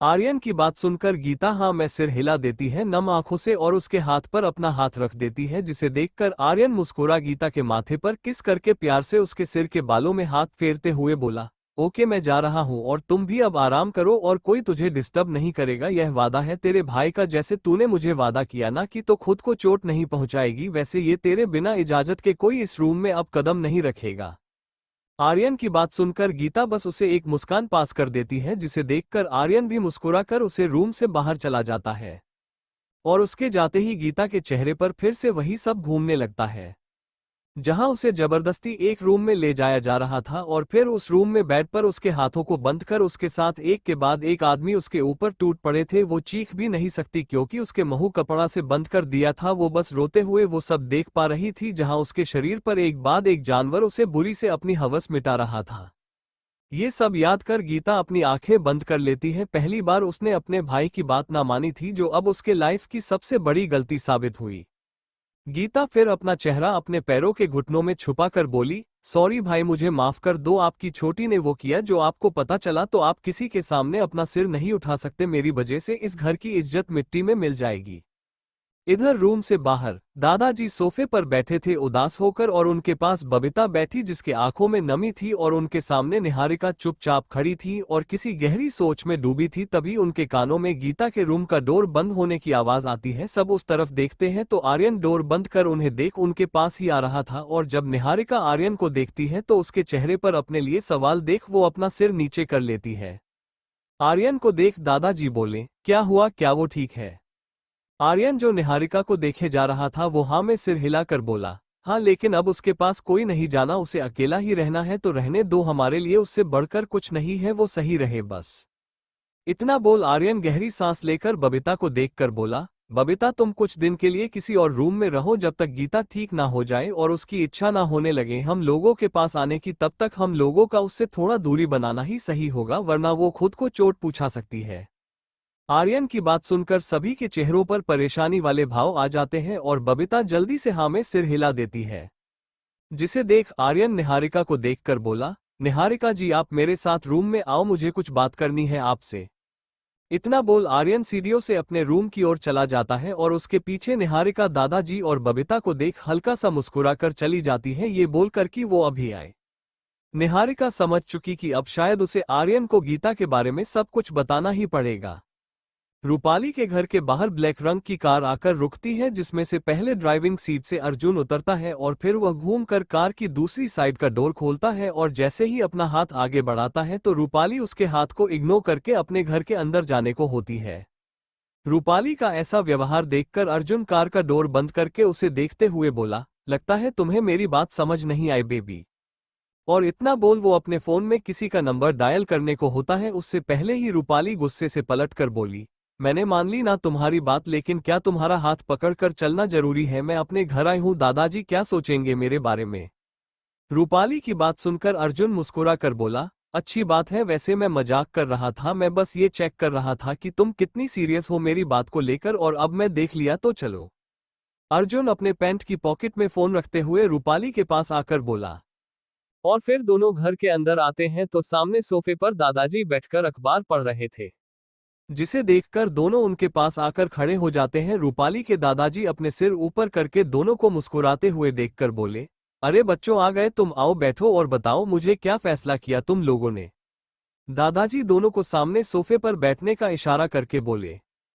आर्यन की बात सुनकर गीता हाँ मैं सिर हिला देती है नम आंखों से और उसके हाथ पर अपना हाथ रख देती है, जिसे देखकर आर्यन मुस्कुरा गीता के माथे पर किस करके प्यार से उसके सिर के बालों में हाथ फेरते हुए बोला, ओके मैं जा रहा हूँ और तुम भी अब आराम करो और कोई तुझे डिस्टर्ब नहीं करेगा। यह वादा है तेरे भाई का, जैसे तूने मुझे वादा किया ना कि तो खुद को चोट नहीं पहुंचाएगी, वैसे ये तेरे बिना इजाजत के कोई इस रूम में अब कदम नहीं रखेगा। आर्यन की बात सुनकर गीता बस उसे एक मुस्कान पास कर देती है, जिसे देखकर आर्यन भी मुस्कुराकर उसे रूम से बाहर चला जाता है। और उसके जाते ही गीता के चेहरे पर फिर से वही सब घूमने लगता है, जहां उसे जबरदस्ती एक रूम में ले जाया जा रहा था और फिर उस रूम में बेड पर उसके हाथों को बंद कर उसके साथ एक के बाद एक आदमी उसके ऊपर टूट पड़े थे। वो चीख भी नहीं सकती क्योंकि उसके मुंह कपड़ा से बंद कर दिया था। वो बस रोते हुए वो सब देख पा रही थी, जहां उसके शरीर पर एक बाद एक जानवर उसे बुरी से अपनी हवस मिटा रहा था। ये सब याद कर गीता अपनी आंखें बंद कर लेती है। पहली बार उसने अपने भाई की बात ना मानी थी, जो अब उसके लाइफ की सबसे बड़ी गलती साबित हुई। गीता फिर अपना चेहरा अपने पैरों के घुटनों में छुपाकर बोली, सॉरी भाई, मुझे माफ कर दो। आपकी छोटी ने वो किया जो आपको पता चला तो आप किसी के सामने अपना सिर नहीं उठा सकते। मेरी वजह से इस घर की इज्जत मिट्टी में मिल जाएगी। इधर रूम से बाहर दादाजी सोफे पर बैठे थे उदास होकर, और उनके पास बबीता बैठी जिसके आंखों में नमी थी, और उनके सामने निहारिका चुपचाप खड़ी थी और किसी गहरी सोच में डूबी थी। तभी उनके कानों में गीता के रूम का डोर बंद होने की आवाज आती है। सब उस तरफ देखते हैं तो आर्यन डोर बंद कर उन्हें देख उनके पास ही आ रहा था, और जब निहारिका आर्यन को देखती है तो उसके चेहरे पर अपने लिए सवाल देख वो अपना सिर नीचे कर लेती है। आर्यन को देख दादाजी बोले, क्या हुआ, क्या वो ठीक है? आर्यन जो निहारिका को देखे जा रहा था वो हाँ में सिर हिलाकर बोला, हाँ, लेकिन अब उसके पास कोई नहीं जाना, उसे अकेला ही रहना है तो रहने दो, हमारे लिए उससे बढ़कर कुछ नहीं है, वो सही रहे बस। इतना बोल आर्यन गहरी सांस लेकर बबीता को देखकर बोला, बबीता तुम कुछ दिन के लिए किसी और रूम में रहो जब तक गीता ठीक ना हो जाए और उसकी इच्छा ना होने लगे हम लोगों के पास आने की। तब तक हम लोगों का उससे थोड़ा दूरी बनाना ही सही होगा, वरना वो खुद को चोट पहुंचा सकती है। आर्यन की बात सुनकर सभी के चेहरों पर परेशानी वाले भाव आ जाते हैं और बबीता जल्दी से हाँ में सिर हिला देती है, जिसे देख आर्यन निहारिका को देखकर बोला, निहारिका जी आप मेरे साथ रूम में आओ, मुझे कुछ बात करनी है आपसे। इतना बोल आर्यन सीढ़ियों से अपने रूम की ओर चला जाता है और उसके पीछे निहारिका दादाजी और बबीता को देख हल्का सा मुस्कुराकर चली जाती है, ये बोलकर कि वो अभी आए। निहारिका समझ चुकी कि अब शायद उसे आर्यन को गीता के बारे में सब कुछ बताना ही पड़ेगा। रूपाली के घर के बाहर ब्लैक रंग की कार आकर रुकती है, जिसमें से पहले ड्राइविंग सीट से अर्जुन उतरता है और फिर वह घूमकर कार की दूसरी साइड का डोर खोलता है, और जैसे ही अपना हाथ आगे बढ़ाता है तो रूपाली उसके हाथ को इग्नोर करके अपने घर के अंदर जाने को होती है। रूपाली का ऐसा व्यवहार देखकर अर्जुन कार का डोर बंद करके उसे देखते हुए बोला, लगता है तुम्हें मेरी बात समझ नहीं आई बेबी। और इतना बोल वो अपने फोन में किसी का नंबर डायल करने को होता है, उससे पहले ही रूपाली गुस्से से पलट कर बोली, मैंने मान ली ना तुम्हारी बात, लेकिन क्या तुम्हारा हाथ पकड़कर चलना जरूरी है? मैं अपने घर आई हूँ, दादाजी क्या सोचेंगे मेरे बारे में? रूपाली की बात सुनकर अर्जुन मुस्कुरा कर बोला, अच्छी बात है, वैसे मैं मजाक कर रहा था, मैं बस ये चेक कर रहा था कि तुम कितनी सीरियस हो मेरी बात को लेकर, और अब मैं देख लिया तो चलो। अर्जुन अपने पैंट की पॉकेट में फोन रखते हुए रूपाली के पास आकर बोला। और फिर दोनों घर के अंदर आते हैं तो सामने सोफे पर दादाजी बैठकर अखबार पढ़ रहे थे, जिसे देखकर दोनों उनके पास आकर खड़े हो जाते हैं। रूपाली के दादाजी अपने सिर ऊपर करके दोनों को मुस्कुराते हुए देखकर बोले, अरे बच्चों आ गए तुम, आओ बैठो और बताओ मुझे क्या फैसला किया तुम लोगों ने? दादाजी दोनों को सामने सोफे पर बैठने का इशारा करके बोले,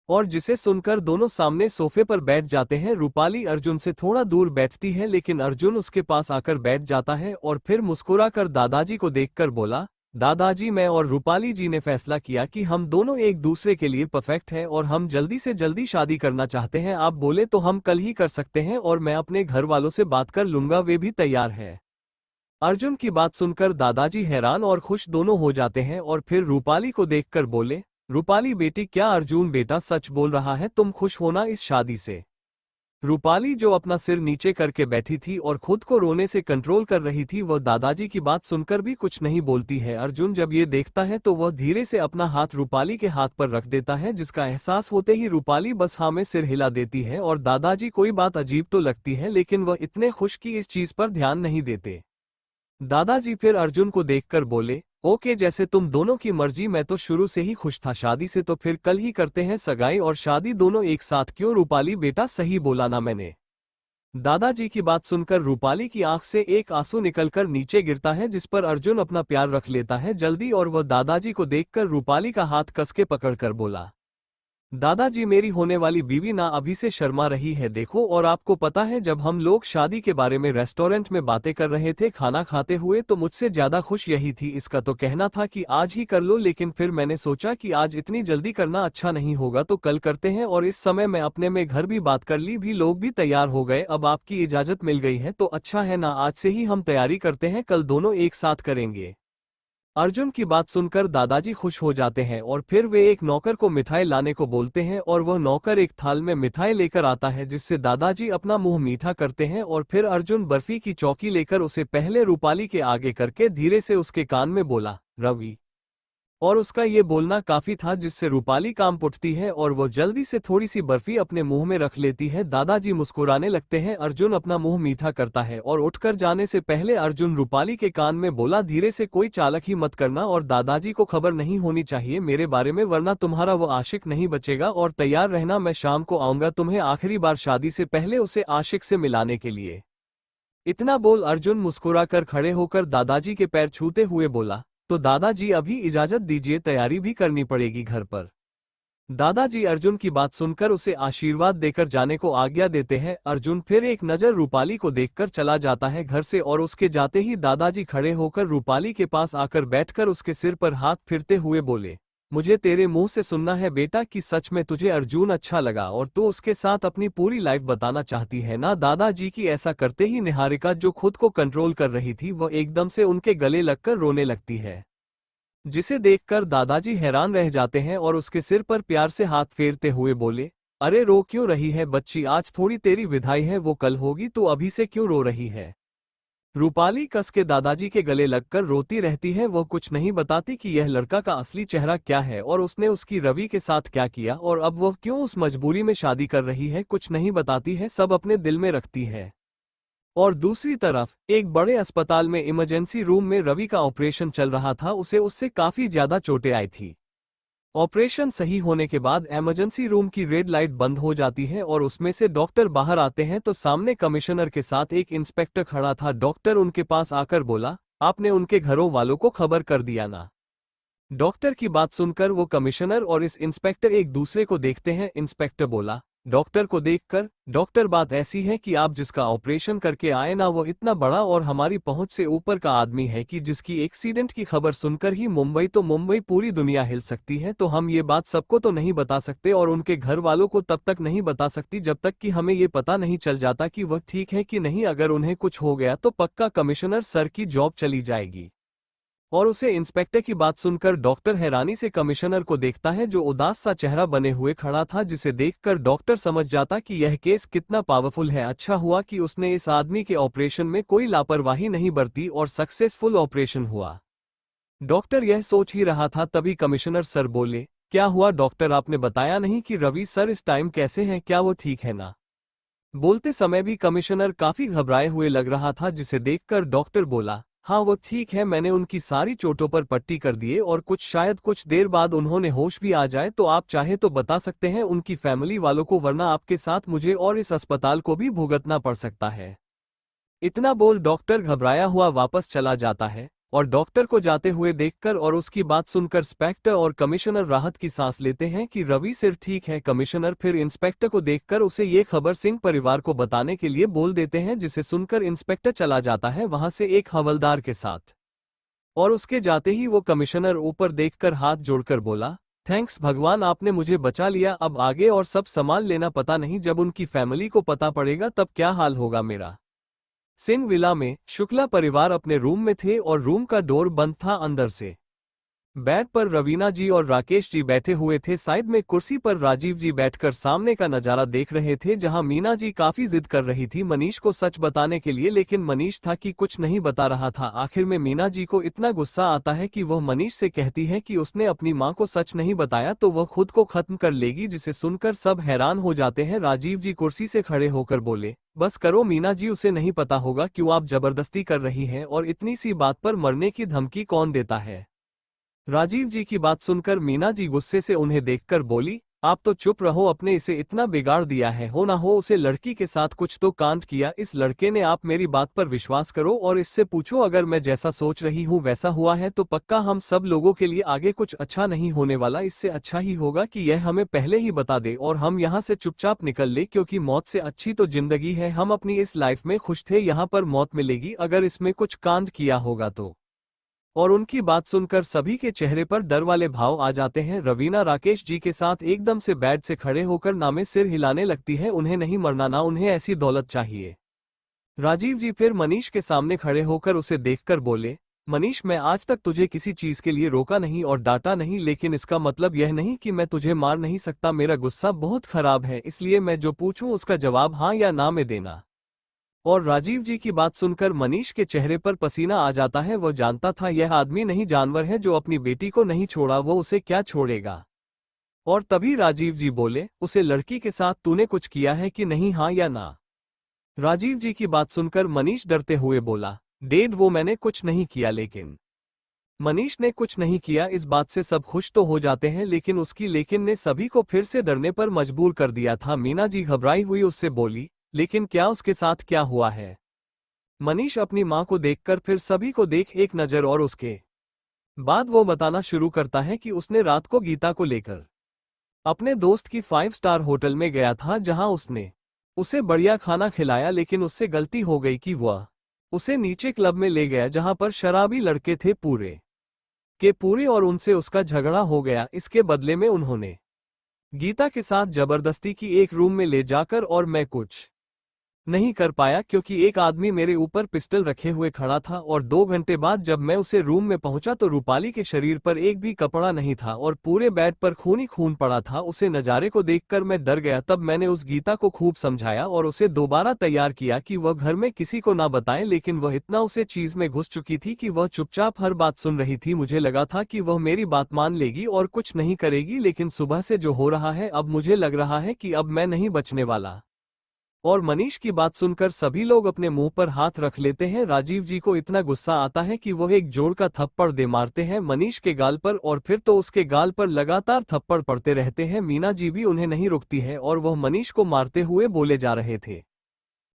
और जिसे सुनकर दोनों सामने सोफे पर बैठ जाते हैं। रूपाली अर्जुन से थोड़ा दूर बैठती है, लेकिन अर्जुन उसके पास आकर बैठ जाता है और फिर मुस्कुराकर दादाजी को देखकर बोला, दादाजी, मैं और रूपाली जी ने फैसला किया कि हम दोनों एक दूसरे के लिए परफेक्ट हैं और हम जल्दी से जल्दी शादी करना चाहते हैं। आप बोले तो हम कल ही कर सकते हैं और मैं अपने घर वालों से बात कर लूंगा, वे भी तैयार है। अर्जुन की बात सुनकर दादाजी हैरान और खुश दोनों हो जाते हैं और फिर रूपाली को देखकर बोले, रूपाली बेटी, क्या अर्जुन बेटा सच बोल रहा है? तुम खुश हो ना इस शादी से? रूपाली जो अपना सिर नीचे करके बैठी थी और खुद को रोने से कंट्रोल कर रही थी, वह दादाजी की बात सुनकर भी कुछ नहीं बोलती है। अर्जुन जब ये देखता है तो वह धीरे से अपना हाथ रूपाली के हाथ पर रख देता है, जिसका एहसास होते ही रूपाली बस हाँ में सिर हिला देती है। और दादाजी कोई बात अजीब तो लगती है, लेकिन वह इतने खुश कि इस चीज पर ध्यान नहीं देते। दादाजी फिर अर्जुन को देखकर बोले, ओके, जैसे तुम दोनों की मर्जी, मैं तो शुरू से ही खुश था शादी से, तो फिर कल ही करते हैं सगाई और शादी दोनों एक साथ। क्यों रूपाली बेटा, सही बोला ना मैंने? दादाजी की बात सुनकर रूपाली की आंख से एक आंसू निकलकर नीचे गिरता है, जिस पर अर्जुन अपना प्यार रख लेता है जल्दी, और वह दादाजी को देखकर रूपाली का हाथ कसके पकड़कर बोला, दादाजी, मेरी होने वाली बीवी ना अभी से शर्मा रही है देखो। और आपको पता है, जब हम लोग शादी के बारे में रेस्टोरेंट में बातें कर रहे थे खाना खाते हुए, तो मुझसे ज्यादा खुश यही थी। इसका तो कहना था कि आज ही कर लो, लेकिन फिर मैंने सोचा कि आज इतनी जल्दी करना अच्छा नहीं होगा, तो कल करते हैं। और इस समय मैं अपने में घर भी बात कर ली, भी लोग भी तैयार हो गए। अब आपकी इजाजत मिल गई है तो अच्छा है ना, आज से ही हम तैयारी करते हैं, कल दोनों एक साथ करेंगे। अर्जुन की बात सुनकर दादाजी खुश हो जाते हैं और फिर वे एक नौकर को मिठाई लाने को बोलते हैं, और वह नौकर एक थाल में मिठाई लेकर आता है, जिससे दादाजी अपना मुंह मीठा करते हैं। और फिर अर्जुन बर्फी की चौकी लेकर उसे पहले रूपाली के आगे करके धीरे से उसके कान में बोला, रवि। और उसका ये बोलना काफी था, जिससे रूपाली काम उठती है और वो जल्दी से थोड़ी सी बर्फी अपने मुंह में रख लेती है। दादाजी मुस्कुराने लगते हैं। अर्जुन अपना मुंह मीठा करता है और उठकर जाने से पहले अर्जुन रूपाली के कान में बोला, धीरे से, कोई चालक ही मत करना और दादाजी को खबर नहीं होनी चाहिए मेरे बारे में, वरना तुम्हारा वो आशिक नहीं बचेगा। और तैयार रहना, मैं शाम को आऊंगा तुम्हें आखिरी बार शादी से पहले उसे आशिक से मिलाने के लिए। इतना बोल अर्जुन मुस्कुराकर खड़े होकर दादाजी के पैर छूते हुए बोला, तो दादाजी अभी इजाजत दीजिए, तैयारी भी करनी पड़ेगी घर पर। दादाजी अर्जुन की बात सुनकर उसे आशीर्वाद देकर जाने को आज्ञा देते हैं। अर्जुन फिर एक नज़र रूपाली को देखकर चला जाता है घर से, और उसके जाते ही दादाजी खड़े होकर रूपाली के पास आकर बैठकर उसके सिर पर हाथ फिरते हुए बोले, मुझे तेरे मुंह से सुनना है बेटा कि सच में तुझे अर्जुन अच्छा लगा और तू उसके साथ अपनी पूरी लाइफ बताना चाहती है ना। दादाजी की ऐसा करते ही निहारिका, जो खुद को कंट्रोल कर रही थी, वह एकदम से उनके गले लगकर रोने लगती है, जिसे देखकर दादाजी हैरान रह जाते हैं और उसके सिर पर प्यार से हाथ फेरते हुए बोले, अरे रो क्यों रही है बच्ची, आज थोड़ी तेरी विदाई है, वो कल होगी, तो अभी से क्यों रो रही है? रूपाली कस के दादाजी के गले लगकर रोती रहती है। वह कुछ नहीं बताती कि यह लड़का का असली चेहरा क्या है और उसने उसकी रवि के साथ क्या किया, और अब वह क्यों उस मजबूरी में शादी कर रही है, कुछ नहीं बताती है, सब अपने दिल में रखती है। और दूसरी तरफ एक बड़े अस्पताल में इमरजेंसी रूम में रवि का ऑपरेशन चल रहा था। उसे उससे काफी ज्यादा चोटें आई थी। ऑपरेशन सही होने के बाद इमरजेंसी रूम की रेड लाइट बंद हो जाती है और उसमें से डॉक्टर बाहर आते हैं, तो सामने कमिश्नर के साथ एक इंस्पेक्टर खड़ा था। डॉक्टर उनके पास आकर बोला, आपने उनके घरों वालों को खबर कर दिया ना? डॉक्टर की बात सुनकर वो कमिश्नर और इस इंस्पेक्टर एक दूसरे को देखते हैं। इंस्पेक्टर बोला, डॉक्टर को देखकर, डॉक्टर बात ऐसी है कि आप जिसका ऑपरेशन करके आए ना, वो इतना बड़ा और हमारी पहुंच से ऊपर का आदमी है कि जिसकी एक्सीडेंट की खबर सुनकर ही मुंबई तो मुंबई पूरी दुनिया हिल सकती है। तो हम ये बात सबको तो नहीं बता सकते और उनके घर वालों को तब तक नहीं बता सकती जब तक कि हमें ये पता नहीं चल जाता कि वह ठीक है कि नहीं। अगर उन्हें कुछ हो गया तो पक्का कमिश्नर सर की जॉब चली जाएगी। और उसे इंस्पेक्टर की बात सुनकर डॉक्टर हैरानी से कमिश्नर को देखता है, जो उदास सा चेहरा बने हुए खड़ा था, जिसे देखकर डॉक्टर समझ जाता कि यह केस कितना पावरफुल है। अच्छा हुआ कि उसने इस आदमी के ऑपरेशन में कोई लापरवाही नहीं बरती और सक्सेसफुल ऑपरेशन हुआ। डॉक्टर यह सोच ही रहा था, तभी कमिश्नर सर बोले, क्या हुआ डॉक्टर, आपने बताया नहीं कि रवि सर इस टाइम कैसे हैं, क्या वो ठीक है ना? बोलते समय भी कमिश्नर काफी घबराए हुए लग रहा था, जिसे देखकर डॉक्टर बोला, हाँ वो ठीक है, मैंने उनकी सारी चोटों पर पट्टी कर दिए और शायद कुछ देर बाद उन्होंने होश भी आ जाए, तो आप चाहे तो बता सकते हैं उनकी फैमिली वालों को, वरना आपके साथ मुझे और इस अस्पताल को भी भुगतना पड़ सकता है। इतना बोल डॉक्टर घबराया हुआ वापस चला जाता है। और डॉक्टर को जाते हुए देखकर और उसकी बात सुनकर इंस्पेक्टर और कमिश्नर राहत की सांस लेते हैं कि रवि सिर ठीक है। कमिश्नर फिर इंस्पेक्टर को देखकर उसे ये खबर सिंह परिवार को बताने के लिए बोल देते हैं, जिसे सुनकर इंस्पेक्टर चला जाता है वहां से एक हवलदार के साथ। और उसके जाते ही वो कमिश्नर ऊपर देखकर हाथ जोड़कर बोला, थैंक्स भगवान, आपने मुझे बचा लिया। अब आगे और सब संभाल लेना, पता नहीं जब उनकी फैमिली को पता पड़ेगा तब क्या हाल होगा मेरा। सिंह विला में शुक्ला परिवार अपने रूम में थे और रूम का डोर बंद था अंदर से। बेड पर रवीना जी और राकेश जी बैठे हुए थे। साइड में कुर्सी पर राजीव जी बैठकर सामने का नजारा देख रहे थे, जहां मीना जी काफी जिद कर रही थी मनीष को सच बताने के लिए, लेकिन मनीष था कि कुछ नहीं बता रहा था। आखिर में मीना जी को इतना गुस्सा आता है कि वह मनीष से कहती है कि उसने अपनी मां को सच नहीं बताया तो वह खुद को खत्म कर लेगी, जिसे सुनकर सब हैरान हो जाते हैं। राजीव जी कुर्सी से खड़े होकर बोले, बस करो मीना जी, उसे नहीं पता होगा क्यों आप जबरदस्ती कर रही हैं, और इतनी सी बात पर मरने की धमकी कौन देता है। राजीव जी की बात सुनकर मीना जी गुस्से से उन्हें देखकर बोली, आप तो चुप रहो, अपने इसे इतना बिगाड़ दिया है, हो ना हो उसे लड़की के साथ कुछ तो कांड किया इस लड़के ने। आप मेरी बात पर विश्वास करो और इससे पूछो, अगर मैं जैसा सोच रही हूँ वैसा हुआ है तो पक्का हम सब लोगों के लिए आगे कुछ अच्छा नहीं होने वाला। इससे अच्छा ही होगा कि यह हमें पहले ही बता दे और हम यहाँ से चुपचाप निकल ले, क्योंकि मौत से अच्छी तो जिंदगी है। हम अपनी इस लाइफ में खुश थे, यहाँ पर मौत मिलेगी अगर इसमें कुछ कांड किया होगा तो। और उनकी बात सुनकर सभी के चेहरे पर डर वाले भाव आ जाते हैं। रवीना राकेश जी के साथ एकदम से बेड से खड़े होकर नामे सिर हिलाने लगती है, उन्हें नहीं मरना, ना उन्हें ऐसी दौलत चाहिए। राजीव जी फिर मनीष के सामने खड़े होकर उसे देखकर बोले, मनीष मैं आज तक तुझे किसी चीज के लिए रोका नहीं और डांटा नहीं, लेकिन इसका मतलब यह नहीं कि मैं तुझे मार नहीं सकता। मेरा गुस्सा बहुत खराब है, इसलिए मैं जो पूछूं उसका जवाब हाँ या ना में देना। और राजीव जी की बात सुनकर मनीष के चेहरे पर पसीना आ जाता है। वह जानता था यह आदमी नहीं जानवर है, जो अपनी बेटी को नहीं छोड़ा वो उसे क्या छोड़ेगा। और तभी राजीव जी बोले, उसे लड़की के साथ तूने कुछ किया है कि नहीं, हाँ या ना। राजीव जी की बात सुनकर मनीष डरते हुए बोला, डेड वो मैंने कुछ नहीं किया। लेकिन मनीष ने कुछ नहीं किया इस बात से सब खुश तो हो जाते हैं, लेकिन उसकी लेकिन ने सभी को फिर से डरने पर मजबूर कर दिया था। मीना जी घबराई हुई उससे बोली, लेकिन क्या उसके साथ क्या हुआ है। मनीष अपनी मां को देखकर फिर सभी को देख एक नजर और उसके बाद वो बताना शुरू करता है कि उसने रात को गीता को लेकर अपने दोस्त की 5 स्टार होटल में गया था, जहां उसने उसे बढ़िया खाना खिलाया, लेकिन उससे गलती हो गई कि वह उसे नीचे क्लब में ले गया जहां पर शराबी लड़के थे पूरे के पूरे, और उनसे उसका झगड़ा हो गया। इसके बदले में उन्होंने गीता के साथ जबरदस्ती की एक रूम में ले जाकर, और मैं कुछ नहीं कर पाया क्योंकि एक आदमी मेरे ऊपर पिस्टल रखे हुए खड़ा था। और 2 घंटे बाद जब मैं उसे रूम में पहुंचा तो रूपाली के शरीर पर एक भी कपड़ा नहीं था और पूरे बेड पर खून ही खून पड़ा था। उसे नज़ारे को देखकर मैं डर गया। तब मैंने उस गीता को खूब समझाया और उसे दोबारा तैयार किया कि वह घर में किसी को ना बताए, लेकिन वह इतना उसे चीज में घुस चुकी थी कि वह चुपचाप हर बात सुन रही थी। मुझे लगा था कि वह मेरी बात मान लेगी और कुछ नहीं करेगी, लेकिन सुबह से जो हो रहा है अब मुझे लग रहा है कि अब मैं नहीं बचने वाला। और मनीष की बात सुनकर सभी लोग अपने मुंह पर हाथ रख लेते हैं। राजीव जी को इतना गुस्सा आता है कि वह एक जोर का थप्पड़ दे मारते हैं मनीष के गाल पर, और फिर तो उसके गाल पर लगातार थप्पड़ पड़ते रहते हैं। मीना जी भी उन्हें नहीं रुकती है और वह मनीष को मारते हुए बोले जा रहे थे,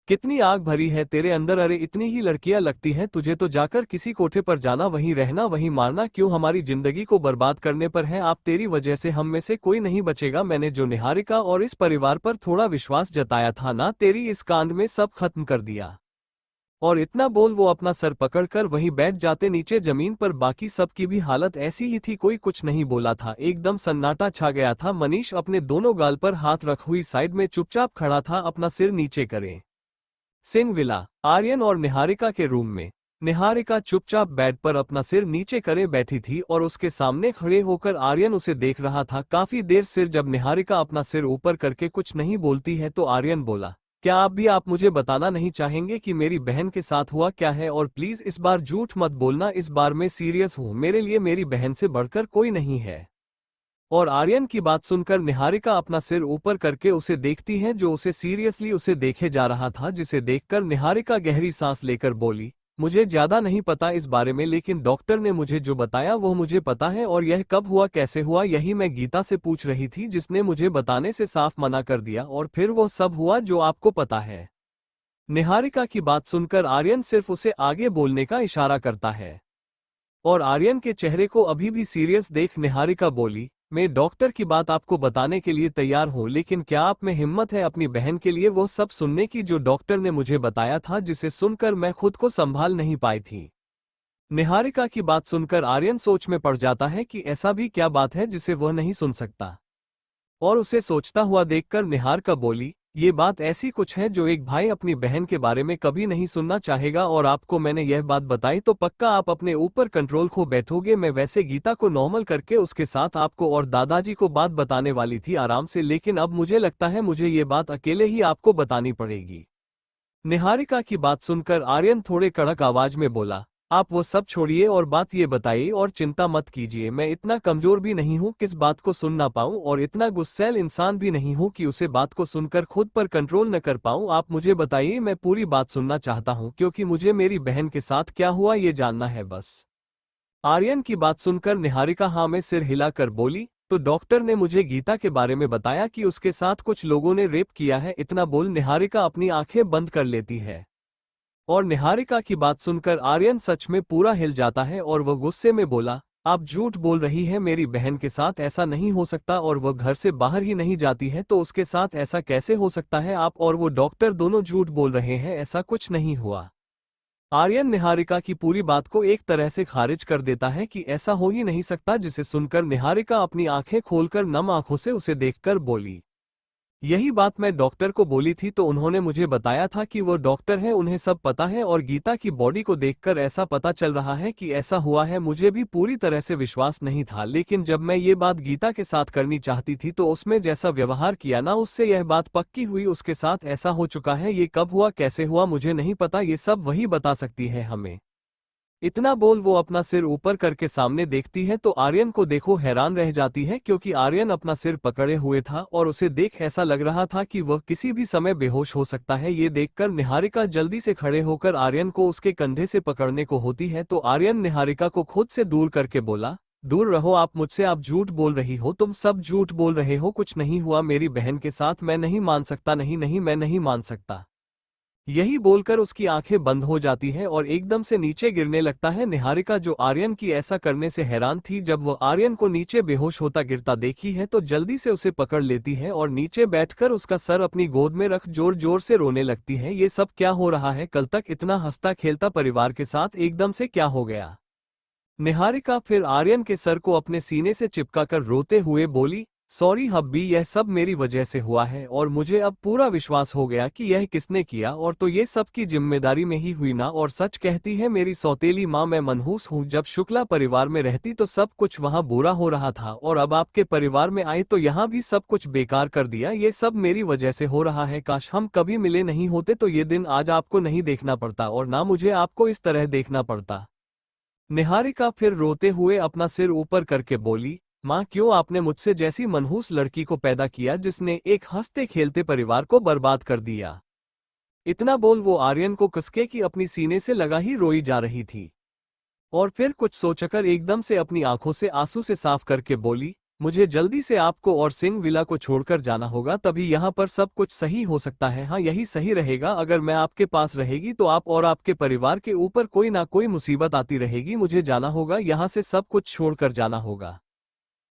कितनी आग भरी है तेरे अंदर, अरे इतनी ही लड़कियां लगती हैं तुझे तो जाकर किसी कोठे पर जाना, वहीं रहना वहीं मारना, क्यों हमारी जिंदगी को बर्बाद करने पर है आप। तेरी वजह से हम में से कोई नहीं बचेगा। मैंने जो निहारिका और इस परिवार पर थोड़ा विश्वास जताया था ना, तेरी इस कांड में सब खत्म कर दिया। और इतना बोल वो अपना सर पकड़कर वहीं बैठ जाते नीचे जमीन पर। बाकी सबकी भी हालत ऐसी ही थी, कोई कुछ नहीं बोला था। एकदम सन्नाटा छा गया था। मनीष अपने दोनों गाल पर हाथ रख हुई साइड में चुपचाप खड़ा था, अपना सिर नीचे करे। सिंह विला, आर्यन और निहारिका के रूम में निहारिका चुपचाप बेड पर अपना सिर नीचे करे बैठी थी और उसके सामने खड़े होकर आर्यन उसे देख रहा था काफी देर से। जब निहारिका अपना सिर ऊपर करके कुछ नहीं बोलती है तो आर्यन बोला, क्या आप मुझे बताना नहीं चाहेंगे कि मेरी बहन के साथ हुआ क्या है, और प्लीज इस बार झूठ मत बोलना, इस बार मैं सीरियस हूँ, मेरे लिए मेरी बहन से बढ़कर कोई नहीं है। और आर्यन की बात सुनकर निहारिका अपना सिर ऊपर करके उसे देखती है, जो उसे सीरियसली उसे देखे जा रहा था, जिसे देखकर निहारिका गहरी सांस लेकर बोली, मुझे ज्यादा नहीं पता इस बारे में, लेकिन डॉक्टर ने मुझे जो बताया वो मुझे पता है, और यह कब हुआ कैसे हुआ यही मैं गीता से पूछ रही थी, जिसने मुझे बताने से साफ मना कर दिया, और फिर वो सब हुआ जो आपको पता है। निहारिका की बात सुनकर आर्यन सिर्फ उसे आगे बोलने का इशारा करता है। और आर्यन के चेहरे को अभी भी सीरियस देख निहारिका बोली, मैं डॉक्टर की बात आपको बताने के लिए तैयार हूँ, लेकिन क्या आप में हिम्मत है अपनी बहन के लिए वो सब सुनने की जो डॉक्टर ने मुझे बताया था, जिसे सुनकर मैं खुद को संभाल नहीं पाई थी। निहारिका की बात सुनकर आर्यन सोच में पड़ जाता है कि ऐसा भी क्या बात है जिसे वह नहीं सुन सकता। और उसे सोचता हुआ देखकर निहारिका बोली, ये बात ऐसी कुछ है जो एक भाई अपनी बहन के बारे में कभी नहीं सुनना चाहेगा, और आपको मैंने यह बात बताई तो पक्का आप अपने ऊपर कंट्रोल खो बैठोगे। मैं वैसे गीता को नॉर्मल करके उसके साथ आपको और दादाजी को बात बताने वाली थी आराम से, लेकिन अब मुझे लगता है मुझे ये बात अकेले ही आपको बतानी पड़ेगी। निहारिका की बात सुनकर आर्यन थोड़े कड़क आवाज में बोला, आप वो सब छोड़िए और बात ये बताइए, और चिंता मत कीजिए, मैं इतना कमजोर भी नहीं हूँ किस बात को सुन ना पाऊँ, और इतना गुस्सैल इंसान भी नहीं हूँ कि उसे बात को सुनकर खुद पर कंट्रोल न कर पाऊँ। आप मुझे बताइए, मैं पूरी बात सुनना चाहता हूँ, क्योंकि मुझे मेरी बहन के साथ क्या हुआ ये जानना है बस। आर्यन की बात सुनकर निहारिका हाँ में सिर हिलाकर बोली, तो डॉक्टर ने मुझे गीता के बारे में बताया कि उसके साथ कुछ लोगों ने रेप किया है। इतना बोल निहारिका अपनी आंखें बंद कर लेती है। और निहारिका की बात सुनकर आर्यन सच में पूरा हिल जाता है और वह गुस्से में बोला, आप झूठ बोल रही हैं, मेरी बहन के साथ ऐसा नहीं हो सकता, और वह घर से बाहर ही नहीं जाती है तो उसके साथ ऐसा कैसे हो सकता है? आप और वो डॉक्टर दोनों झूठ बोल रहे हैं, ऐसा कुछ नहीं हुआ। आर्यन निहारिका की पूरी बात को एक तरह से खारिज कर देता है कि ऐसा हो ही नहीं सकता, जिसे सुनकर निहारिका अपनी आंखें खोलकर नम आंखों से उसे देखकर बोली, यही बात मैं डॉक्टर को बोली थी तो उन्होंने मुझे बताया था कि वो डॉक्टर है, उन्हें सब पता है, और गीता की बॉडी को देखकर ऐसा पता चल रहा है कि ऐसा हुआ है। मुझे भी पूरी तरह से विश्वास नहीं था, लेकिन जब मैं ये बात गीता के साथ करनी चाहती थी तो उसमें जैसा व्यवहार किया ना, उससे यह बात पक्की हुई उसके साथ ऐसा हो चुका है। ये कब हुआ कैसे हुआ मुझे नहीं पता, ये सब वही बता सकती है हमें। इतना बोल वो अपना सिर ऊपर करके सामने देखती है तो आर्यन को देखो हैरान रह जाती है, क्योंकि आर्यन अपना सिर पकड़े हुए था और उसे देख ऐसा लग रहा था कि वह किसी भी समय बेहोश हो सकता है। ये देखकर निहारिका जल्दी से खड़े होकर आर्यन को उसके कंधे से पकड़ने को होती है तो आर्यन निहारिका को खुद से दूर करके बोला, दूर रहो आप मुझसे, आप झूठ बोल रही हो, तुम सब झूठ बोल रहे हो, कुछ नहीं हुआ मेरी बहन के साथ, मैं नहीं मान सकता, नहीं नहीं मैं नहीं मान सकता। यही बोलकर उसकी आंखें बंद हो जाती हैं और एकदम से नीचे गिरने लगता है। निहारिका जो आर्यन की ऐसा करने से हैरान थी, जब वह आर्यन को नीचे बेहोश होता गिरता देखी है तो जल्दी से उसे पकड़ लेती है और नीचे बैठकर उसका सर अपनी गोद में रख जोर जोर से रोने लगती है। ये सब क्या हो रहा है? कल तक इतना हंसता खेलता परिवार के साथ एकदम से क्या हो गया? निहारिका फिर आर्यन के सर को अपने सीने से चिपकाकर रोते हुए बोली, सॉरी हब्बी, यह सब मेरी वजह से हुआ है और मुझे अब पूरा विश्वास हो गया कि यह किसने किया, और तो ये सब की जिम्मेदारी में ही हुई ना। और सच कहती है मेरी सौतेली माँ, मैं मनहूस हूँ। जब शुक्ला परिवार में रहती तो सब कुछ वहाँ बुरा हो रहा था, और अब आपके परिवार में आई तो यहाँ भी सब कुछ बेकार कर दिया। ये सब मेरी वजह से हो रहा है। काश हम कभी मिले नहीं होते तो ये दिन आज आपको नहीं देखना पड़ता, और ना मुझे आपको इस तरह देखना पड़ता। निहारिका फिर रोते हुए अपना सिर ऊपर करके बोली, माँ क्यों आपने मुझसे जैसी मनहूस लड़की को पैदा किया जिसने एक हंसते खेलते परिवार को बर्बाद कर दिया। इतना बोल वो आर्यन को कसके की अपनी सीने से लगा ही रोई जा रही थी, और फिर कुछ सोचकर एकदम से अपनी आंखों से आंसू से साफ करके बोली, मुझे जल्दी से आपको और सिंह विला को छोड़कर जाना होगा, तभी यहाँ पर सब कुछ सही हो सकता है। हाँ यही सही रहेगा, अगर मैं आपके पास रहेगी तो आप और आपके परिवार के ऊपर कोई ना कोई मुसीबत आती रहेगी। मुझे जाना होगा, यहाँ से सब कुछ छोड़कर जाना होगा।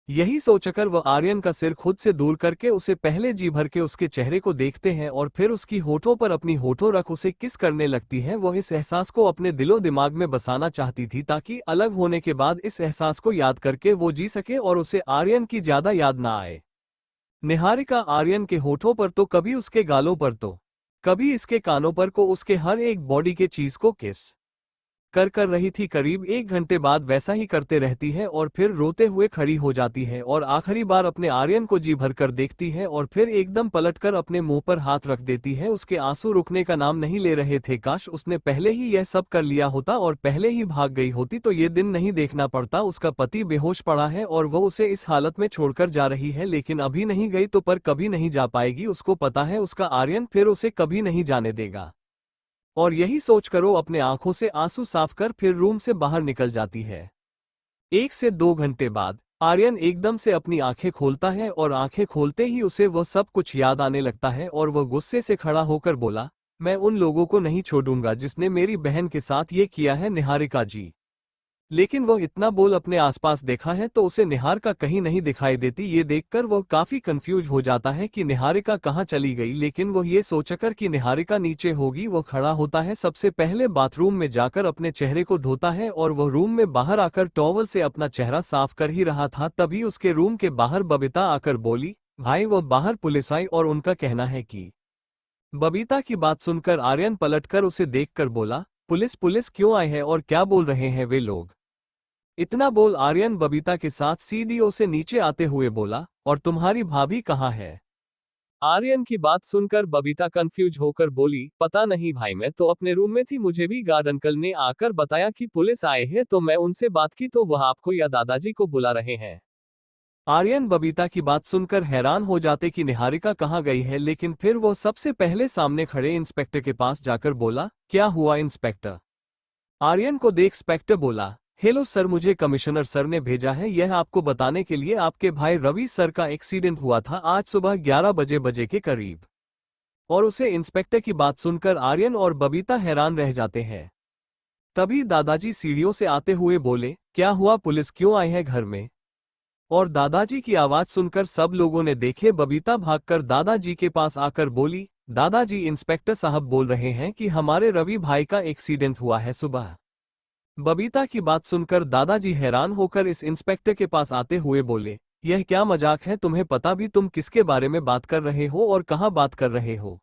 यही सोचकर वह आर्यन का सिर खुद से दूर करके उसे पहले जी भर के उसके चेहरे को देखते हैं और फिर उसकी होठों पर अपनी होठों रख उसे किस करने लगती है। वह इस एहसास को अपने दिलो दिमाग में बसाना चाहती थी ताकि अलग होने के बाद इस एहसास को याद करके वो जी सके और उसे आर्यन की ज्यादा याद ना आए। निहारिका आर्यन के होठों पर तो कभी उसके गालों पर तो कभी इसके कानों पर को उसके हर एक बॉडी के चीज को किस कर रही थी। करीब 1 घंटे बाद वैसा ही करते रहती है और फिर रोते हुए खड़ी हो जाती है और आखिरी बार अपने आर्यन को जी भर कर देखती है और फिर एकदम पलटकर अपने मुंह पर हाथ रख देती है। उसके आंसू रुकने का नाम नहीं ले रहे थे। काश उसने पहले ही यह सब कर लिया होता और पहले ही भाग गई होती तो ये दिन नहीं देखना पड़ता। उसका पति बेहोश पड़ा है और वो उसे इस हालत में छोड़कर जा रही है, लेकिन अभी नहीं गई तो पर कभी नहीं जा पाएगी। उसको पता है उसका आर्यन फिर उसे कभी नहीं जाने देगा, और यही सोच कर वो अपने आंखों से आंसू साफ कर फिर रूम से बाहर निकल जाती है। 1 से 2 घंटे बाद आर्यन एकदम से अपनी आंखें खोलता है और आंखें खोलते ही उसे वह सब कुछ याद आने लगता है और वह गुस्से से खड़ा होकर बोला, मैं उन लोगों को नहीं छोड़ूंगा जिसने मेरी बहन के साथ ये किया है निहारिका जी। लेकिन वह इतना बोल अपने आसपास देखा है तो उसे निहारिका कहीं नहीं दिखाई देती। ये देखकर वह काफी कंफ्यूज हो जाता है कि निहारिका कहाँ चली गई, लेकिन वह ये सोचकर कि निहारिका नीचे होगी वह खड़ा होता है। सबसे पहले बाथरूम में जाकर अपने चेहरे को धोता है और वह रूम में बाहर आकर टॉवल से अपना चेहरा साफ कर ही रहा था, तभी उसके रूम के बाहर बबीता आकर बोली, भाई। वह बाहर पुलिस आई और उनका कहना है कि बबीता की बात सुनकर आर्यन पलटकर उसे देखकर बोला, पुलिस पुलिस क्यों आए हैं और क्या बोल रहे हैं वे लोग। इतना बोल आर्यन बबीता के साथ सीढ़ियों से नीचे आते हुए बोला, और तुम्हारी भाभी कहाँ है। आर्यन की बात सुनकर बबीता कंफ्यूज होकर बोली, पता नहीं भाई, मैं तो अपने रूम में थी, मुझे भी गार्ड अंकल ने आकर बताया कि पुलिस आए हैं तो मैं उनसे बात की तो वह आपको या दादाजी को बुला रहे हैं। आर्यन बबीता की बात सुनकर हैरान हो जाते कि निहारिका कहाँ गई है, लेकिन फिर वो सबसे पहले सामने खड़े इंस्पेक्टर के पास जाकर बोला, क्या हुआ इंस्पेक्टर। आर्यन को देख इंस्पेक्टर बोला, हेलो सर, मुझे कमिश्नर सर ने भेजा है यह आपको बताने के लिए आपके भाई रवि सर का एक्सीडेंट हुआ था आज सुबह 11 बजे के करीब। और उसे इंस्पेक्टर की बात सुनकर आर्यन और बबीता हैरान रह जाते हैं। तभी दादाजी सीढ़ियों से आते हुए बोले, क्या हुआ, पुलिस क्यों आई है घर में। और दादाजी की आवाज सुनकर सब लोगों ने देखे बबीता भागकर दादाजी के पास आकर बोली, दादाजी इंस्पेक्टर साहब बोल रहे हैं कि हमारे रवि भाई का एक्सीडेंट हुआ है सुबह। बबीता की बात सुनकर दादाजी हैरान होकर इस इंस्पेक्टर के पास आते हुए बोले, यह क्या मजाक है, तुम्हें पता भी तुम किसके बारे में बात कर रहे हो और कहां बात कर रहे हो।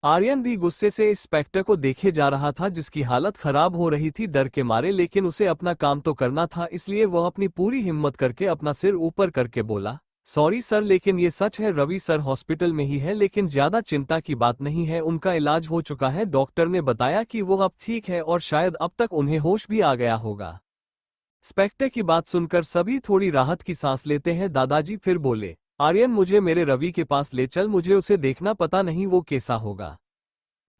आर्यन भी गुस्से से इंस्पेक्टर को देखे जा रहा था जिसकी हालत खराब हो रही थी डर के मारे, लेकिन उसे अपना काम तो करना था, इसलिए वह अपनी पूरी हिम्मत करके अपना सिर ऊपर करके बोला, सॉरी सर, लेकिन ये सच है, रवि सर हॉस्पिटल में ही है, लेकिन ज्यादा चिंता की बात नहीं है, उनका इलाज हो चुका है, डॉक्टर ने बताया कि वो अब ठीक है और शायद अब तक उन्हें होश भी आ गया होगा। इंस्पेक्टर की बात सुनकर सभी थोड़ी राहत की सांस लेते हैं। दादाजी फिर बोले, आर्यन मुझे मेरे रवि के पास ले चल, मुझे उसे देखना, पता नहीं वो कैसा होगा।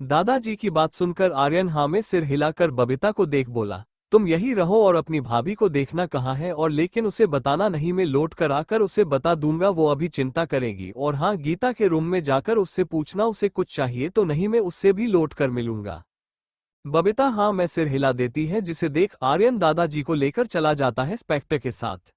दादाजी की बात सुनकर आर्यन हाँ में सिर हिलाकर बबीता को देख बोला, तुम यही रहो और अपनी भाभी को देखना कहाँ है, और लेकिन उसे बताना नहीं, मैं लौट कर आकर उसे बता दूंगा, वो अभी चिंता करेगी। और हाँ, गीता के रूम में जाकर उससे पूछना उसे कुछ चाहिए तो नहीं, मैं उससे भी लौट कर मिलूंगा। बबीता हाँ मैं सिर हिला देती है, जिसे देख आर्यन दादाजी को लेकर चला जाता है इंस्पेक्टर के साथ।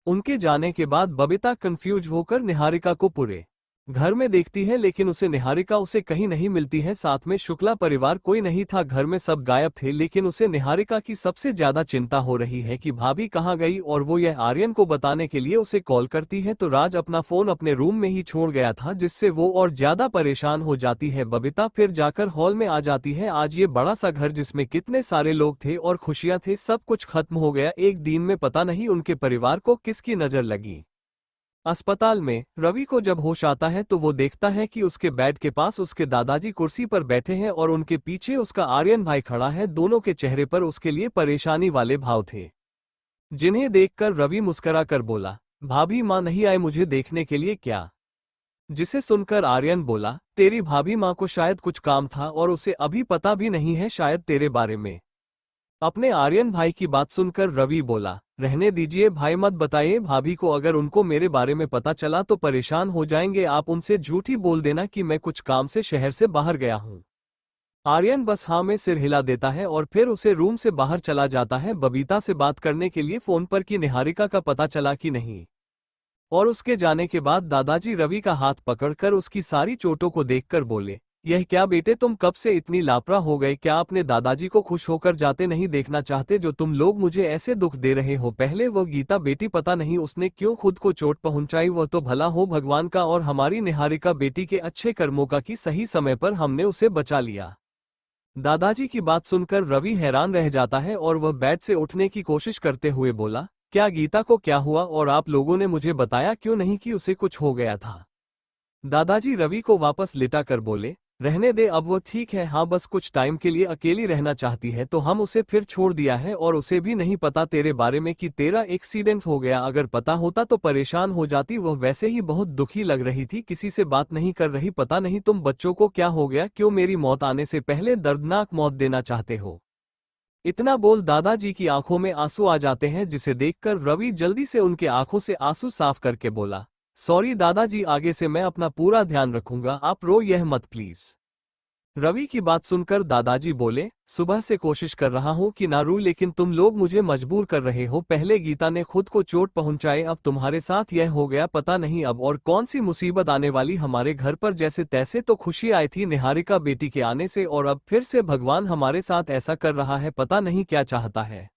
उनके जाने के बाद बबीता कंफ्यूज होकर निहारिका को पूरे घर में देखती है, लेकिन उसे निहारिका उसे कहीं नहीं मिलती है। साथ में शुक्ला परिवार कोई नहीं था, घर में सब गायब थे, लेकिन उसे निहारिका की सबसे ज्यादा चिंता हो रही है कि भाभी कहाँ गई, और वो यह आर्यन को बताने के लिए उसे कॉल करती है तो राज अपना फोन अपने रूम में ही छोड़ गया था, जिससे वो और ज्यादा परेशान हो जाती है। बबीता फिर जाकर हॉल में आ जाती है। आज ये बड़ा सा घर जिसमें कितने सारे लोग थे और खुशियां थे, सब कुछ खत्म हो गया एक दिन में। पता नहीं उनके परिवार को किसकी नजर लगी। अस्पताल में रवि को जब होश आता है तो वो देखता है कि उसके बेड के पास उसके दादाजी कुर्सी पर बैठे हैं और उनके पीछे उसका आर्यन भाई खड़ा है। दोनों के चेहरे पर उसके लिए परेशानी वाले भाव थे, जिन्हें देखकर रवि मुस्कुरा कर बोला, भाभी माँ नहीं आए मुझे देखने के लिए क्या। जिसे सुनकर आर्यन बोला, तेरी भाभी माँ को शायद कुछ काम था और उसे अभी पता भी नहीं है शायद तेरे बारे में। अपने आर्यन भाई की बात सुनकर रवि बोला, रहने दीजिए भाई, मत बताइए भाभी को, अगर उनको मेरे बारे में पता चला तो परेशान हो जाएंगे, आप उनसे झूठी बोल देना कि मैं कुछ काम से शहर से बाहर गया हूँ। आर्यन बस हाँ में सिर हिला देता है और फिर उसे रूम से बाहर चला जाता है बबीता से बात करने के लिए फोन पर कि निहारिका का पता चला कि नहीं। और उसके जाने के बाद दादाजी रवि का हाथ पकड़कर उसकी सारी चोटों को देखकर बोले, यह क्या बेटे, तुम कब से इतनी लापरवाह हो गए, क्या अपने दादाजी को खुश होकर जाते नहीं देखना चाहते, जो तुम लोग मुझे ऐसे दुख दे रहे हो। पहले वो गीता बेटी पता नहीं उसने क्यों खुद को चोट पहुंचाई, वह तो भला हो भगवान का, और हमारी निहारिका बेटी के अच्छे कर्मों का कि सही समय पर हमने उसे बचा लिया। दादाजी की बात सुनकर रवि हैरान रह जाता है और वह बेड से उठने की कोशिश करते हुए बोला, क्या गीता को क्या हुआ, और आप लोगों ने मुझे बताया क्यों नहीं कि उसे कुछ हो गया था। दादाजी रवि को वापस लेटा कर बोले, रहने दे, अब वो ठीक है, हाँ बस कुछ टाइम के लिए अकेली रहना चाहती है तो हम उसे फिर छोड़ दिया है, और उसे भी नहीं पता तेरे बारे में कि तेरा एक्सीडेंट हो गया, अगर पता होता तो परेशान हो जाती। वह वैसे ही बहुत दुखी लग रही थी, किसी से बात नहीं कर रही, पता नहीं तुम बच्चों को क्या हो गया, क्यों मेरी मौत आने से पहले दर्दनाक मौत देना चाहते हो। इतना बोल दादाजी की आंखों में आंसू आ जाते हैं, जिसे देखकर रवि जल्दी से उनके आंखों से आंसू साफ करके बोला, सॉरी दादाजी, आगे से मैं अपना पूरा ध्यान रखूंगा, आप रो यह मत प्लीज। रवि की बात सुनकर दादाजी बोले, सुबह से कोशिश कर रहा हूं कि ना रू, लेकिन तुम लोग मुझे मजबूर कर रहे हो। पहले गीता ने खुद को चोट पहुंचाई, अब तुम्हारे साथ यह हो गया। पता नहीं अब और कौन सी मुसीबत आने वाली हमारे घर पर। जैसे तैसे तो खुशी आई थी निहारिका बेटी के आने से, और अब फिर से भगवान हमारे साथ ऐसा कर रहा है। पता नहीं क्या चाहता है।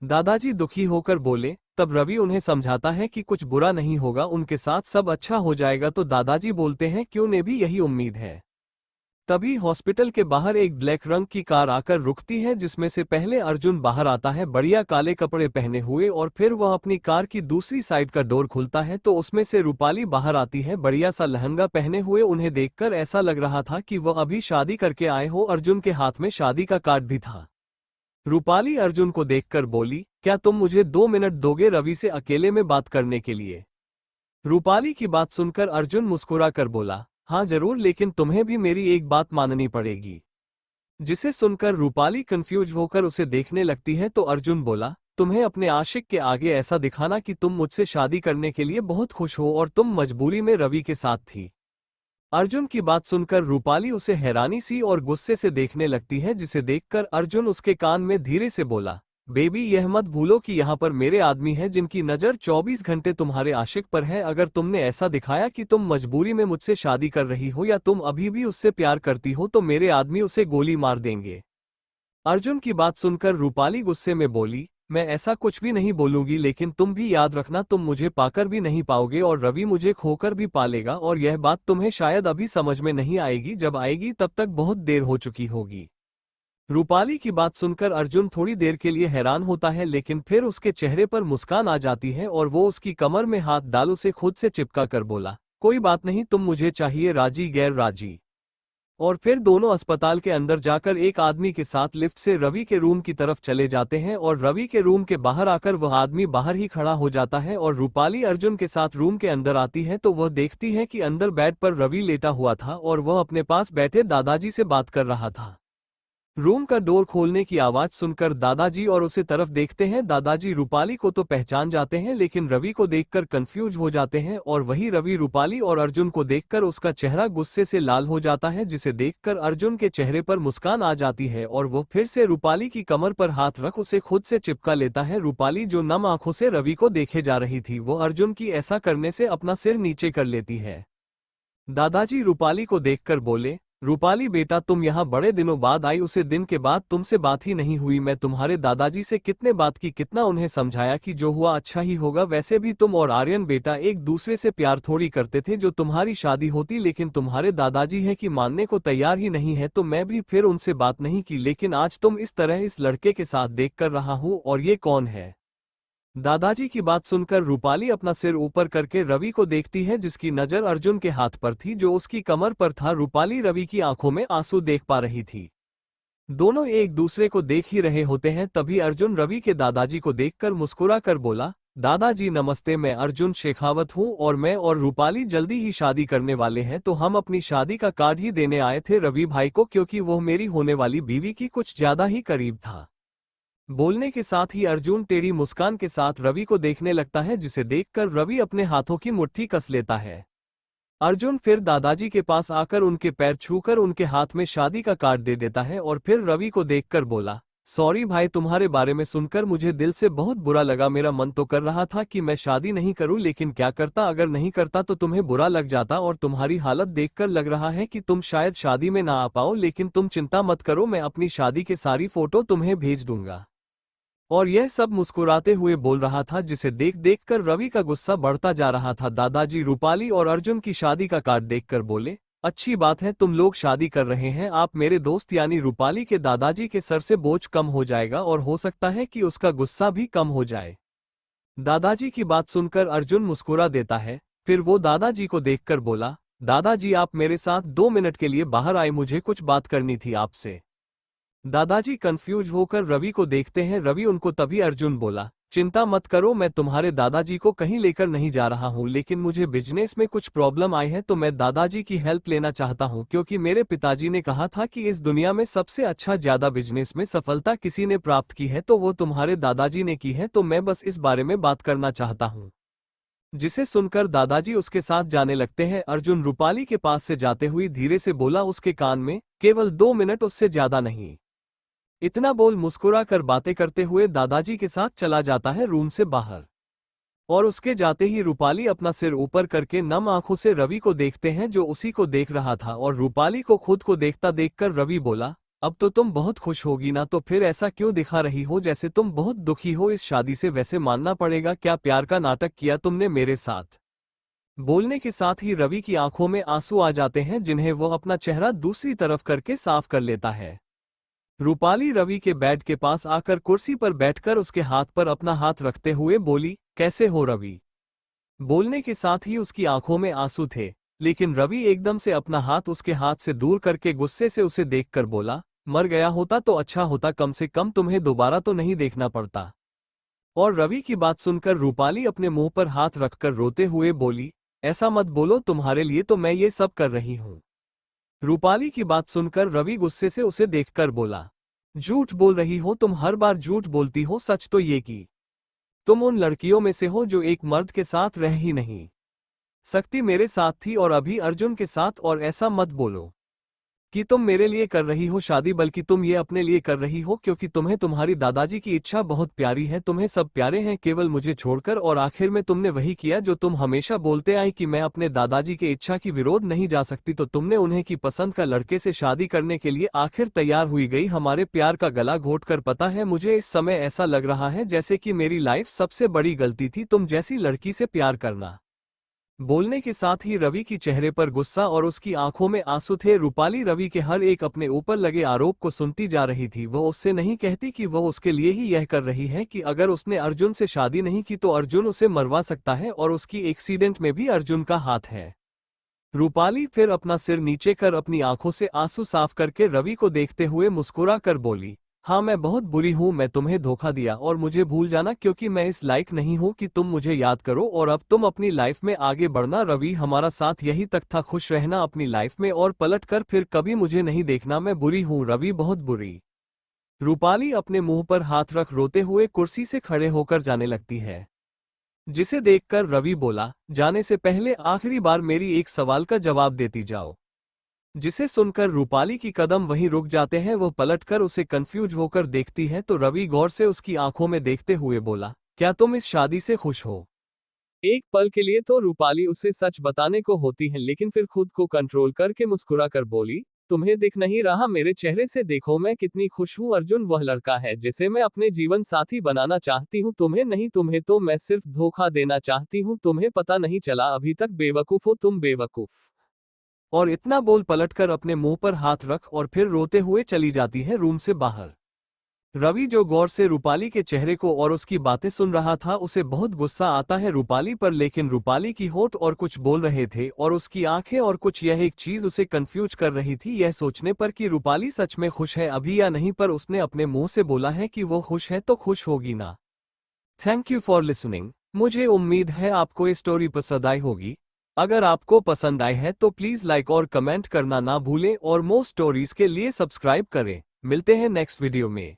दादाजी दुखी होकर बोले। तब रवि उन्हें समझाता है कि कुछ बुरा नहीं होगा, उनके साथ सब अच्छा हो जाएगा। तो दादाजी बोलते हैं, क्यों ने भी यही उम्मीद है। तभी हॉस्पिटल के बाहर एक ब्लैक रंग की कार आकर रुकती है, जिसमें से पहले अर्जुन बाहर आता है बढ़िया काले कपड़े पहने हुए, और फिर वह अपनी कार की दूसरी साइड का डोर खुलता है तो उसमें से रूपाली बाहर आती है बढ़िया सा लहंगा पहने हुए। उन्हें देखकर ऐसा लग रहा था कि वह अभी शादी करके आए हो। अर्जुन के हाथ में शादी का कार्ड भी था। रूपाली अर्जुन को देखकर बोली, क्या तुम मुझे 2 मिनट दोगे रवि से अकेले में बात करने के लिए। रूपाली की बात सुनकर अर्जुन मुस्कुरा कर बोला, हाँ जरूर, लेकिन तुम्हें भी मेरी एक बात माननी पड़ेगी। जिसे सुनकर रूपाली कंफ्यूज होकर उसे देखने लगती है तो अर्जुन बोला, तुम्हें अपने आशिक के आगे ऐसा दिखाना कि तुम मुझसे शादी करने के लिए बहुत खुश हो और तुम मजबूरी में रवि के साथ थी। अर्जुन की बात सुनकर रूपाली उसे हैरानी सी और गुस्से से देखने लगती है, जिसे देखकर अर्जुन उसके कान में धीरे से बोला, बेबी यह मत भूलो कि यहाँ पर मेरे आदमी है जिनकी नज़र 24 घंटे तुम्हारे आशिक पर है। अगर तुमने ऐसा दिखाया कि तुम मजबूरी में मुझसे शादी कर रही हो या तुम अभी भी उससे प्यार करती हो तो मेरे आदमी उसे गोली मार देंगे। अर्जुन की बात सुनकर रूपाली गुस्से में बोली, मैं ऐसा कुछ भी नहीं बोलूंगी, लेकिन तुम भी याद रखना तुम मुझे पाकर भी नहीं पाओगे और रवि मुझे खोकर भी पालेगा। और यह बात तुम्हें शायद अभी समझ में नहीं आएगी, जब आएगी तब तक बहुत देर हो चुकी होगी। रूपाली की बात सुनकर अर्जुन थोड़ी देर के लिए हैरान होता है, लेकिन फिर उसके चेहरे पर मुस्कान आ जाती है और वो उसकी कमर में हाथ डाल उसे खुद से चिपका कर बोला, कोई बात नहीं, तुम मुझे चाहिए राजी गैर राजी। और फिर दोनों अस्पताल के अंदर जाकर एक आदमी के साथ लिफ्ट से रवि के रूम की तरफ चले जाते हैं, और रवि के रूम के बाहर आकर वह आदमी बाहर ही खड़ा हो जाता है। और रूपाली अर्जुन के साथ रूम के अंदर आती है तो वह देखती है कि अंदर बेड पर रवि लेटा हुआ था और वह अपने पास बैठे दादाजी से बात कर रहा था। रूम का डोर खोलने की आवाज सुनकर दादाजी और उसे तरफ देखते हैं। दादाजी रूपाली को तो पहचान जाते हैं, लेकिन रवि को देखकर कंफ्यूज हो जाते हैं, और वही रवि रूपाली और अर्जुन को देखकर उसका चेहरा गुस्से से लाल हो जाता है, जिसे देखकर अर्जुन के चेहरे पर मुस्कान आ जाती है और वो फिर से रूपाली की कमर पर हाथ रख उसे खुद से चिपका लेता है। रूपाली जो नम आंखों से रवि को देखे जा रही थी, वो अर्जुन की ऐसा करने से अपना सिर नीचे कर लेती है। दादाजी रूपाली को देखकर बोले, रूपाली बेटा तुम यहाँ बड़े दिनों बाद आई, उसे दिन के बाद तुमसे बात ही नहीं हुई। मैं तुम्हारे दादाजी से कितने बात की, कितना उन्हें समझाया कि जो हुआ अच्छा ही होगा। वैसे भी तुम और आर्यन बेटा एक दूसरे से प्यार थोड़ी करते थे जो तुम्हारी शादी होती, लेकिन तुम्हारे दादाजी है कि मानने को तैयार ही नहीं है, तो मैं भी फिर उनसे बात नहीं की। लेकिन आज तुम इस तरह इस लड़के के साथ देख कर रहा हूँ, और ये कौन है। दादाजी की बात सुनकर रूपाली अपना सिर ऊपर करके रवि को देखती है, जिसकी नजर अर्जुन के हाथ पर थी जो उसकी कमर पर था। रूपाली रवि की आंखों में आंसू देख पा रही थी। दोनों एक दूसरे को देख ही रहे होते हैं, तभी अर्जुन रवि के दादाजी को देखकर मुस्कुरा कर बोला, दादाजी नमस्ते, मैं अर्जुन शेखावत हूँ और मैं और रूपाली जल्दी ही शादी करने वाले हैं, तो हम अपनी शादी का कार्ड ही देने आए थे रवि भाई को, क्योंकि वो मेरी होने वाली बीवी की कुछ ज्यादा ही करीब था। बोलने के साथ ही अर्जुन टेढ़ी मुस्कान के साथ रवि को देखने लगता है, जिसे देखकर रवि अपने हाथों की मुट्ठी कस लेता है। अर्जुन फिर दादाजी के पास आकर उनके पैर छूकर उनके हाथ में शादी का कार्ड दे देता है और फिर रवि को देखकर बोला, सॉरी भाई, तुम्हारे बारे में सुनकर मुझे दिल से बहुत बुरा लगा। मेरा मन तो कर रहा था कि मैं शादी नहीं करूं, लेकिन क्या करता, अगर नहीं करता तो तुम्हें बुरा लग जाता, और तुम्हारी हालत देखकर लग रहा है कि तुम शायद शादी में ना आ पाओ। लेकिन तुम चिंता मत करो, मैं अपनी शादी की सारी फोटो तुम्हें भेज दूंगा। और यह सब मुस्कुराते हुए बोल रहा था, जिसे देख देख कर रवि का गुस्सा बढ़ता जा रहा था। दादाजी रूपाली और अर्जुन की शादी का कार्ड देखकर बोले, अच्छी बात है तुम लोग शादी कर रहे हैं, आप मेरे दोस्त यानी रूपाली के दादाजी के सर से बोझ कम हो जाएगा और हो सकता है कि उसका गुस्सा भी कम हो जाए। दादाजी की बात सुनकर अर्जुन मुस्कुरा देता है, फिर वो दादाजी को देखकर बोला, दादाजी आप मेरे साथ 2 मिनट के लिए बाहर आए, मुझे कुछ बात करनी थी आपसे। दादाजी कंफ्यूज होकर रवि को देखते हैं। रवि उनको तभी अर्जुन बोला, चिंता मत करो, मैं तुम्हारे दादाजी को कहीं लेकर नहीं जा रहा हूं, लेकिन मुझे बिजनेस में कुछ प्रॉब्लम आई है तो मैं दादाजी की हेल्प लेना चाहता हूं, क्योंकि मेरे पिताजी ने कहा था कि इस दुनिया में सबसे अच्छा ज्यादा बिजनेस में सफलता किसी ने प्राप्त की है तो वो तुम्हारे दादाजी ने की है, तो मैं बस इस बारे में बात करना चाहता हूं। जिसे सुनकर दादाजी उसके साथ जाने लगते हैं। अर्जुन रूपाली के पास से जाते हुए धीरे से बोला उसके कान में, केवल 2 मिनट, उससे ज्यादा नहीं। इतना बोल मुस्कुरा कर बातें करते हुए दादाजी के साथ चला जाता है रूम से बाहर। और उसके जाते ही रूपाली अपना सिर ऊपर करके नम आंखों से रवि को देखते हैं जो उसी को देख रहा था। और रूपाली को खुद को देखता देखकर रवि बोला, अब तो तुम बहुत खुश होगी ना, तो फिर ऐसा क्यों दिखा रही हो जैसे तुम बहुत दुखी हो इस शादी से? वैसे मानना पड़ेगा, क्या प्यार का नाटक किया तुमने मेरे साथ? बोलने के साथ ही रवि की आंखों में आंसू आ जाते हैं जिन्हें वो अपना चेहरा दूसरी तरफ करके साफ कर लेता है। रूपाली रवि के बेड के पास आकर कुर्सी पर बैठकर उसके हाथ पर अपना हाथ रखते हुए बोली, कैसे हो रवि? बोलने के साथ ही उसकी आंखों में आंसू थे, लेकिन रवि एकदम से अपना हाथ उसके हाथ से दूर करके गुस्से से उसे देखकर बोला, मर गया होता तो अच्छा होता, कम से कम तुम्हें दोबारा तो नहीं देखना पड़ता। और रवि की बात सुनकर रूपाली अपने मुंह पर हाथ रखकर रोते हुए बोली, ऐसा मत बोलो, तुम्हारे लिए तो मैं ये सब कर रही हूं। रूपाली की बात सुनकर रवि गुस्से से उसे देखकर बोला, झूठ बोल रही हो तुम, हर बार झूठ बोलती हो, सच तो ये कि तुम उन लड़कियों में से हो जो एक मर्द के साथ रह ही नहीं सकती, मेरे साथ थी और अभी अर्जुन के साथ। और ऐसा मत बोलो कि तुम मेरे लिए कर रही हो शादी, बल्कि तुम ये अपने लिए कर रही हो क्योंकि तुम्हें तुम्हारी दादाजी की इच्छा बहुत प्यारी है, तुम्हें सब प्यारे हैं केवल मुझे छोड़कर। और आखिर में तुमने वही किया जो तुम हमेशा बोलते आई कि मैं अपने दादाजी की इच्छा की विरोध नहीं जा सकती, तो तुमने उन्हें की पसंद का लड़के से शादी करने के लिए आखिर तैयार हुई गई हमारे प्यार का गला घोट कर। पता है, मुझे इस समय ऐसा लग रहा है जैसे कि मेरी लाइफ सबसे बड़ी गलती थी तुम जैसी लड़की से प्यार करना। बोलने के साथ ही रवि की चेहरे पर गुस्सा और उसकी आंखों में आंसू थे। रूपाली रवि के हर एक अपने ऊपर लगे आरोप को सुनती जा रही थी। वो उससे नहीं कहती कि वो उसके लिए ही यह कर रही है कि अगर उसने अर्जुन से शादी नहीं की तो अर्जुन उसे मरवा सकता है और उसकी एक्सीडेंट में भी अर्जुन का हाथ है। रूपाली फिर अपना सिर नीचे कर अपनी आंखों से आंसू साफ करके रवि को देखते हुए मुस्कुरा कर बोली, हाँ मैं बहुत बुरी हूँ, मैं तुम्हें धोखा दिया और मुझे भूल जाना क्योंकि मैं इस लायक नहीं हूँ कि तुम मुझे याद करो और अब तुम अपनी लाइफ में आगे बढ़ना। रवि, हमारा साथ यही तक था, खुश रहना अपनी लाइफ में और पलट कर फिर कभी मुझे नहीं देखना, मैं बुरी हूँ रवि, बहुत बुरी। रूपाली अपने मुंह पर हाथ रख रोते हुए कुर्सी से खड़े होकर जाने लगती है, जिसे देखकर रवि बोला, जाने से पहले आखिरी बार मेरी एक सवाल का जवाब देती जाओ। जिसे सुनकर रूपाली की कदम वहीं रुक जाते हैं। वो पलटकर उसे कंफ्यूज होकर देखती है तो रवि गौर से उसकी आंखों में देखते हुए बोला, क्या तुम इस शादी से खुश हो? एक पल के लिए तो रूपाली उसे सच बताने को होती है, लेकिन फिर खुद को कंट्रोल करके मुस्कुरा कर बोली, तुम्हें दिख नहीं रहा मेरे चेहरे से, देखो मैं कितनी खुश हूँ। अर्जुन वह लड़का है जिसे मैं अपने जीवन साथी बनाना चाहती हूँ, तुम्हें नहीं, तुम्हें तो मैं सिर्फ धोखा देना चाहती हूँ, तुम्हें पता नहीं चला अभी तक, बेवकूफ हो तुम, बेवकूफ। और इतना बोल पलटकर अपने मुंह पर हाथ रख और फिर रोते हुए चली जाती है रूम से बाहर। रवि जो गौर से रूपाली के चेहरे को और उसकी बातें सुन रहा था, उसे बहुत गुस्सा आता है रूपाली पर, लेकिन रूपाली की होठ और कुछ बोल रहे थे और उसकी आंखें और कुछ, यह एक चीज उसे कंफ्यूज कर रही थी यह सोचने पर कि रूपाली सच में खुश है अभी या नहीं, पर उसने अपने मुंह से बोला है कि वो खुश है तो खुश होगी ना। Thank you for listening. मुझे उम्मीद है आपको ये स्टोरी पसंद आई होगी। अगर आपको पसंद आई है तो प्लीज लाइक और कमेंट करना ना भूलें और मोर स्टोरीज के लिए सब्सक्राइब करें। मिलते हैं नेक्स्ट वीडियो में।